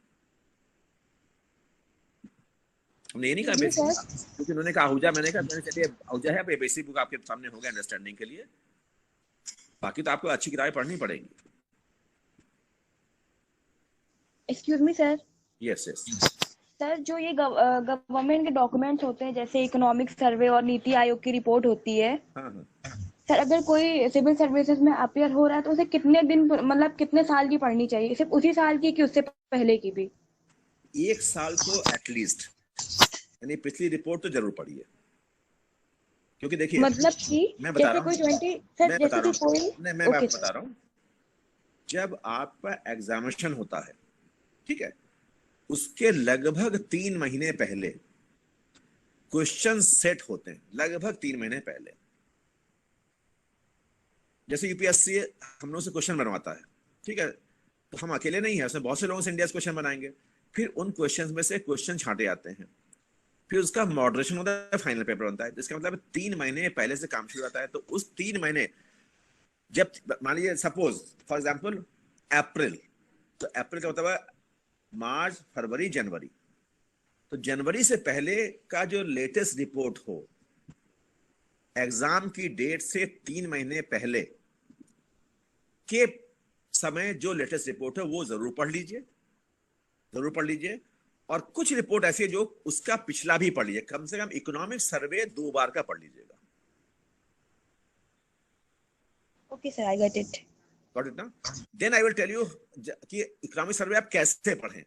हमने ये नहीं कहा बेसिक, क्योंकि उन्होंने कहा आहूजा, मैंने कहा चलिए आहूजा है, बेसिक बुक आपके सामने होगा अंडरस्टैंडिंग के लिए, बाकी तो आपको अच्छी किताबें पढ़नी पड़ेंगी। Excuse me sir. Yes yes sir, जो ये गवर्नमेंट के डॉक्यूमेंट्स होते हैं, जैसे इकोनॉमिक सर्वे और नीति आयोग की रिपोर्ट होती है, हाँ हाँ सर अगर कोई सिविल सर्विसेज में अपियर हो रहा है तो उसे कितने दिन, मतलब कितने साल की पढ़नी चाहिए? सिर्फ उसी साल की कि उससे पहले की भी? 1 साल तो एटलीस्ट, यानी पिछली रिपोर्ट तो जरूर पढ़िए, क्योंकि देखिए मतलब कि मैं बता रहा हूँ, मैं बता रहा हूँ, जब आपका एग्जामिनेशन होता है, ठीक है, उसके लगभग 3 महीने पहले क्वेश्चन सेट होते हैं, लगभग 3 महीने पहले। जैसे यूपीएससी हम लोग से क्वेश्चन बनवाता है, ठीक है, तो हम अकेले नहीं है, उसमें बहुत से लोगों से इंडिया से क्वेश्चन बनाएंगे, फिर उन क्वेश्चंस में से क्वेश्चन छांटे जाते हैं, फिर उसका मॉडरेशन होता है, फाइनल पेपर बनता है। इसका मतलब 3 महीने पहले से काम शुरू होता है। तो उस 3 महीने, जब मान लीजिए सपोज फॉर एग्जांपल अप्रैल, तो अप्रैल का मतलब है मार्च, फरवरी, जनवरी, तो जनवरी से पहले का जो लेटेस्ट रिपोर्ट हो, एग्जाम की डेट से 3 महीने पहले के समय जो लेटेस्ट रिपोर्ट है वो जरूर पढ़ लीजिए, जरूर पढ़ लीजिए। और कुछ रिपोर्ट ऐसी है जो उसका पिछला भी पढ़ लीजिए, कम से कम इकोनॉमिक सर्वे 2 बार का पढ़ लीजिएगा। Okay sir, I get it. Got it ना? Then I will tell you कि इकोनॉमिक सर्वे आप कैसे पढ़ें,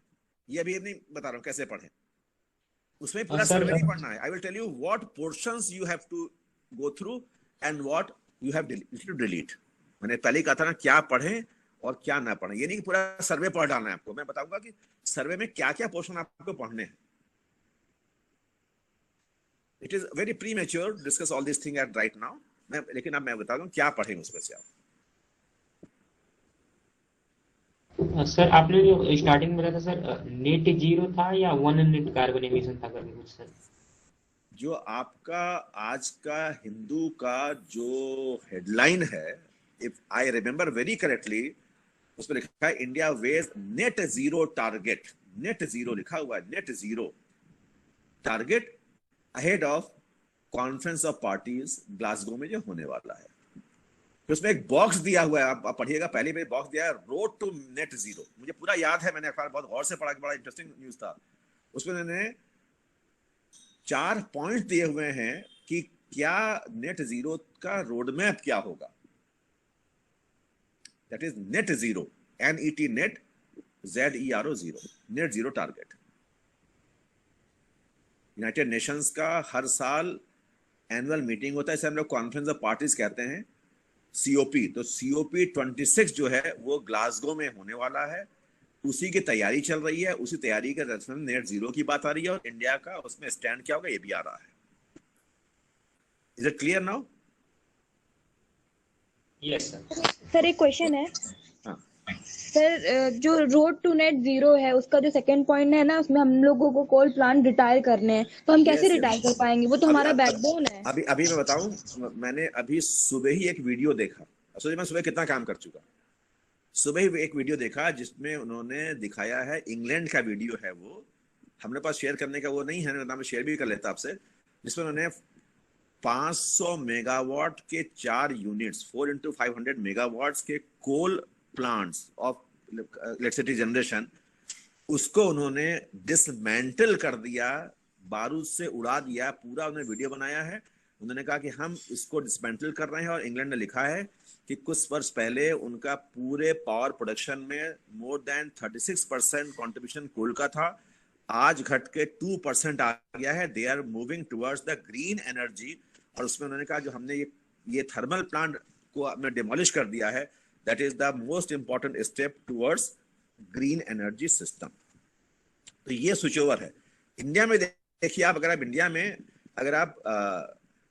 ये अभी नहीं बता रहा हूं कैसे पढ़ें, उसमें पूरा सर्वे नहीं पढ़ना है। I will tell you what portions you have to go through and what you have to delete. मैंने पहले ही कहा था ना, क्या पढ़ें और क्या ना पढ़ें, ये नहीं कि पूरा सर्वे पढ़ डालना है आपको। मैं बताऊंगा कि सर्वे में क्या क्या पोर्शन आपको पढ़ने हैं। It is very premature discuss all this thing at right now, लेकिन अब मैं बता दूं क्या पढ़ेंगे उसमें से आप। सर आपने जो स्टार्टिंग में बताया था सर, नेट 0 था या 1 नेट कार्बन एमिशन था करके कुछ सर? जो आपका आज का हिंदू का जो हेडलाइन है, if I remember very correctly, उसमें लिखा है India weighs net zero target. Net zero लिखा हुआ है, net zero target ahead of conference of parties Glasgow में जो होने वाला है। तो उसमें एक बॉक्स दिया हुआ है, आप पढ़िएगा, पहले में बॉक्स दिया है रोड टू नेट जीरो। मुझे पूरा याद है, मैंने अखबार बहुत गौर से पढ़ा, बड़ा इंटरेस्टिंग न्यूज था। उसमें उन्होंने 4 पॉइंट दिए हुए हैं कि क्या नेट जीरो का रोड मैप क्या होगा। That is net zero, NET net, ZERO zero, net zero target. United Nations का हर साल एनुअल मीटिंग होता है, इसे हम लोग कॉन्फ्रेंस ऑफ पार्टीज कहते हैं, COP। तो COP 26 जो है वो ग्लासगो में होने वाला है, उसी की तैयारी चल रही है। उसी तैयारी के रचना में नेट जीरो की बात आ रही है, और इंडिया का उसमें स्टैंड क्या होगा ये भी आ रहा है। Is it clear now? Yes sir. Sir एक क्वेश्चन है। हाँ। सर जो रोड टू नेट जीरो है उसका जो सेकंड पॉइंट है ना, उसमें हम लोगों को कोल प्लांट रिटायर करने हैं, तो हम कैसे रिटायर कर पाएंगे? वो तो हमारा बैकबोन है। अभी मैं बताऊं, मैंने अभी सुबह ही एक वीडियो देखा। सोचिए मैं सुबह कितना काम कर चुका। सुबह ही एक वीडियो देखा जिसमें उन्होंने दिखाया है, इंग्लैंड का वीडियो है वो, हमने पास शेयर करने का वो नहीं है, मैं शेयर भी कर लेता आपसे, जिसमें उन्होंने 500 मेगावाट के 4 यूनिट्स, 4 into 500 मेगावाट्स के कोल प्लांट्स ऑफ इलेक्ट्रिसिटी जनरेशन, उसको उन्होंने डिसमेंटल कर दिया, बारूद से उड़ा दिया पूरा। उन्होंने वीडियो बनाया है, उन्होंने कहा कि हम इसको डिसमेंटल कर रहे हैं। और इंग्लैंड ने लिखा है कि कुछ वर्ष पहले उनका पूरे पावर प्रोडक्शन में मोर देन 36% कॉन्ट्रीब्यूशन कोल का था, आज घट के 2% आ गया है। They are moving towards the green energy. और उसमें उन्होंने कहा जो हमने ये थर्मल प्लांट को हमने डिमोलिश कर दिया है, that is the most important step towards green energy system. तो ये स्विच ओवर है। इंडिया में देखिए आप, अगर आप इंडिया में अगर आप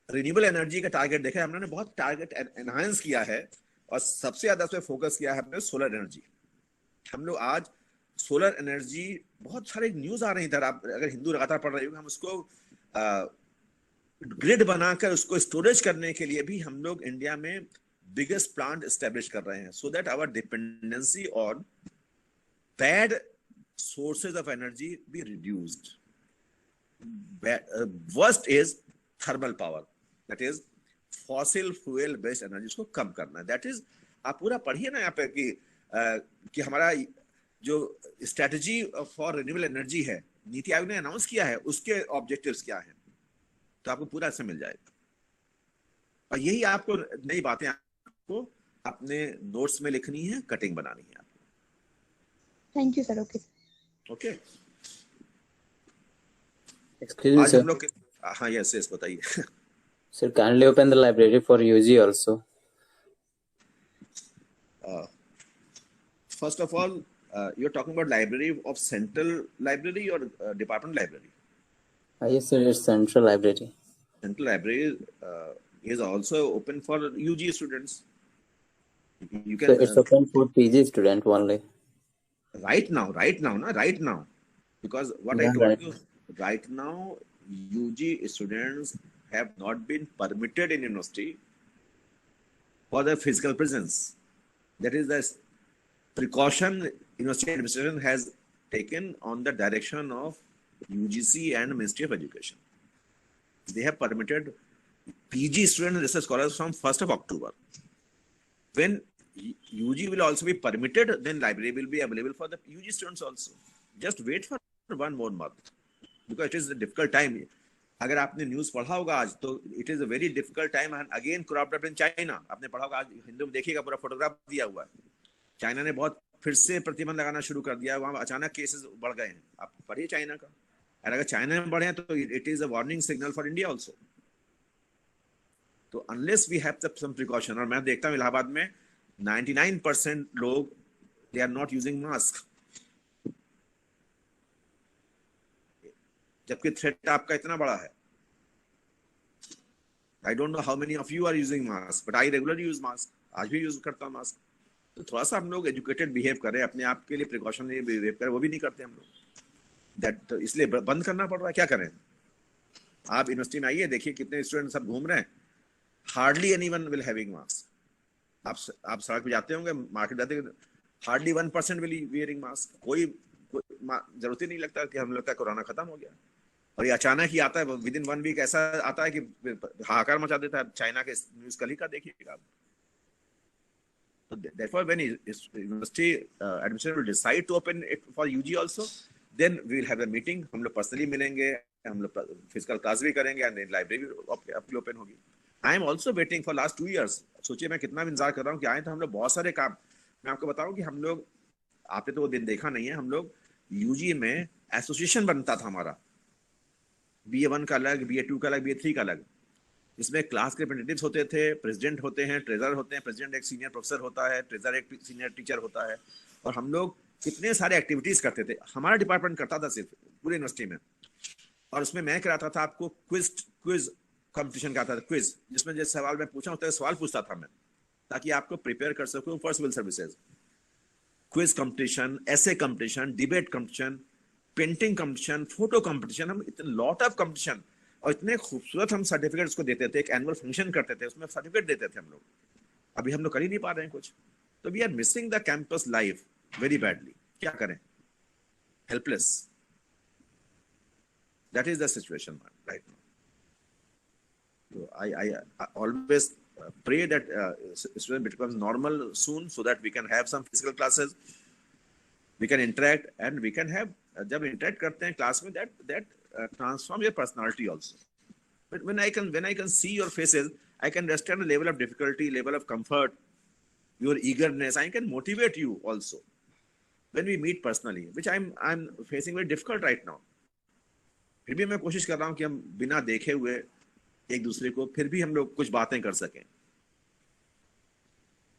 रिन्यूएबल एनर्जी का टारगेट देखें, हमने बहुत टारगेट एनहांस किया है, और सबसे ज्यादा उस पर फोकस किया है हमने सोलर एनर्जी। हम लोग आज सोलर एनर्जी, बहुत सारे न्यूज आ रही इधर, आप अगर हिंदू लगातार पढ़ रहे हो, हम उसको ग्रिड बनाकर उसको स्टोरेज करने के लिए भी हम लोग इंडिया में बिगेस्ट प्लांट एस्टेब्लिश कर रहे हैं, so that our dependency on bad sources of energy be reduced. Worst is thermal power, that is fossil fuel based energy, इसको कम करना। that is, आप पूरा पढ़िए ना यहाँ पे कि हमारा जो स्ट्रेटजी फॉर रिन्यूएबल एनर्जी है, नीति आयोग ने अनाउंस किया है, उसके ऑब्जेक्टिव्स क्या हैं, तो आपको पूरा ऐसे मिल जाएगा। और यही आपको नई बातें आपको अपने नोट्स में लिखनी है, कटिंग बनानी है आपको। Thank you sir. Okay okay. Excuse me, आज sir. हम लोग, हाँ यस बताइए। Sir, kindly open the library for UG also. First of all, you're talking about library of central library or department library? Yes, sir, it's central library. Central library is also open for UG students. You can. So it's open for PG student only. Right now, because what I told you, right now, UG students have not been permitted in university for their physical presence. That is the precaution university administration has taken on the direction of UGC and Ministry of Education. They have permitted PG students and research scholars from 1st of October. When UG will also be permitted, then library will be available for the UG students also. Just wait for 1 more month, because it is a difficult time. अगर आपने news पढ़ा होगा आज, तो it is a very difficult time and again cropped up in China. आपने पढ़ा होगा, आज हिंदू में देखिएगा, पूरा फोटोग्राफ दिया हुआ है। चाइना ने बहुत फिर से प्रतिबंध लगाना शुरू कर दिया है, वहां अचानक केसेस बढ़ गए हैं। आप पढ़िए चाइना का, और अगर चाइना में बढ़े तो it is a warning signal for India also. तो unless we have some precaution, और मैं देखता हूँ इलाहाबाद में 99% लोग they are not using mask, जबकि थ्रेट आपका इतना बड़ा है। I don't know how many of you are using mask, but I regularly use mask. आज भी यूज करता हूँ मास्क। तो थोड़ा सा हम लोग एजुकेटेड बिहेव करें, अपने आप के लिए प्रिकॉशन बिहेव करें, वो भी नहीं करते हम लोग। दैट इसलिए बंद करना पड़ रहा है, क्या करें। आप यूनिवर्सिटी में आइए, देखिए कितने स्टूडेंट सब घूम रहे हैं, hardly anyone will having mask. आप सड़क पे जाते होंगे, मार्केट जाते होंगे, हार्डली 1% विल वियरिंग मास्क। कोई जरूरत ही नहीं लगता कि हम लोग का कोरोना खत्म हो गया। और ये अचानक ही आता है, विद इन 1 वीक ऐसा आता है कि हाहाकार मचा देता है। चाइना के न्यूज कल ही का देखिएगा। So therefore, when university administration will decide to open it for UG also, then we will have a meeting. हम लोग पर्सनली मिलेंगे, हम लोग फिजिकल क्लास भी करेंगे, एंड लाइब्रेरी भी अपनी ओपन होगी। I am also waiting for last 2 years। सोचिए मैं कितना इंतजार कर रहा हूँ कि आए तो हम लोग बहुत सारे काम। मैं आपको बताऊं कि हम लोग, आपने तो वो दिन देखा नहीं है, हम लोग यूजी में एसोसिएशन बनता था हमारा, BA1 का अलग, BA2 का अलग, BA3 का अलग, इसमें क्लास के रिप्रेजेंटेटिव्स होते थे, प्रेसिडेंट होते हैं, ट्रेजरर होते हैं। प्रेसिडेंट एक सीनियर प्रोफेसर होता है, ट्रेजरर एक सीनियर टीचर होता है। और हम लोग कितने सारे एक्टिविटीज करते थे, हमारा डिपार्टमेंट करता था सिर्फ पूरे यूनिवर्सिटी में। और उसमें मैं कराता था आपको क्विज कंपटीशन का था, क्विज, जिसमें जिस सवाल मैं पूछा उस सवाल पूछता था मैं, ताकि आपको प्रिपेयर कर सकूं for civil services. Quiz competition, ऐसे competition, debate competition, painting competition, photo competition, हम इतने लॉट ऑफ कंपटीशन, और इतने खूबसूरत हम सर्टिफिकेट उसको देते थे। एक एनुअल फंक्शन करते थे, उसमें सर्टिफिकेट देते थे हम लोग। अभी हम लोग कर ही नहीं पा रहे हैं कुछ। तो we are missing the campus life very badly. क्या करें? Helpless. That is the situation right now. So I always pray that student becomes normal soon, so that we can have some physical classes, we can interact, and we can have, जब interact करते हैं class में, that transform your personality also. But when I can see your faces, I can understand the level of difficulty, level of comfort, your eagerness. I can motivate you also when we meet personally, which I'm facing very difficult right now. फिर भी मैं कोशिश कर रहा हूँ कि हम बिना देखे हुए एक दूसरे को फिर भी हम लोग कुछ बातें कर सकें।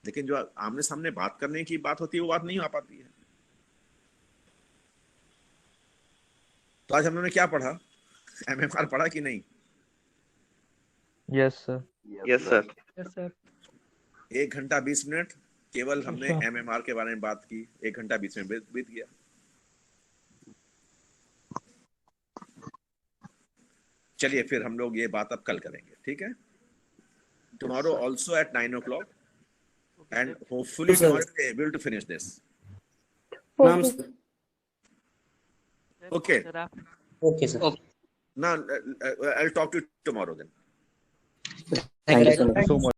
लेकिन जो आमने सामने बात करने की बात होती है, वो बात नहीं हो पाती है। तो आज हम लोगों ने क्या पढ़ा? MMR पढ़ा कि नहीं? Yes sir. Yes sir. Yes sir. 1 घंटा 20 मिनट केवल हमने MMR के बारे में बात की। 1 घंटा 20 मिनट बीत गया। चलिए फिर हम लोग ये बात अब कल करेंगे, ठीक है? Tomorrow also eight 9 o'clock, and hopefully tomorrow we'll be able to finish this. Okay. Okay, sir. Now I'll talk to you tomorrow then. Thank you so much.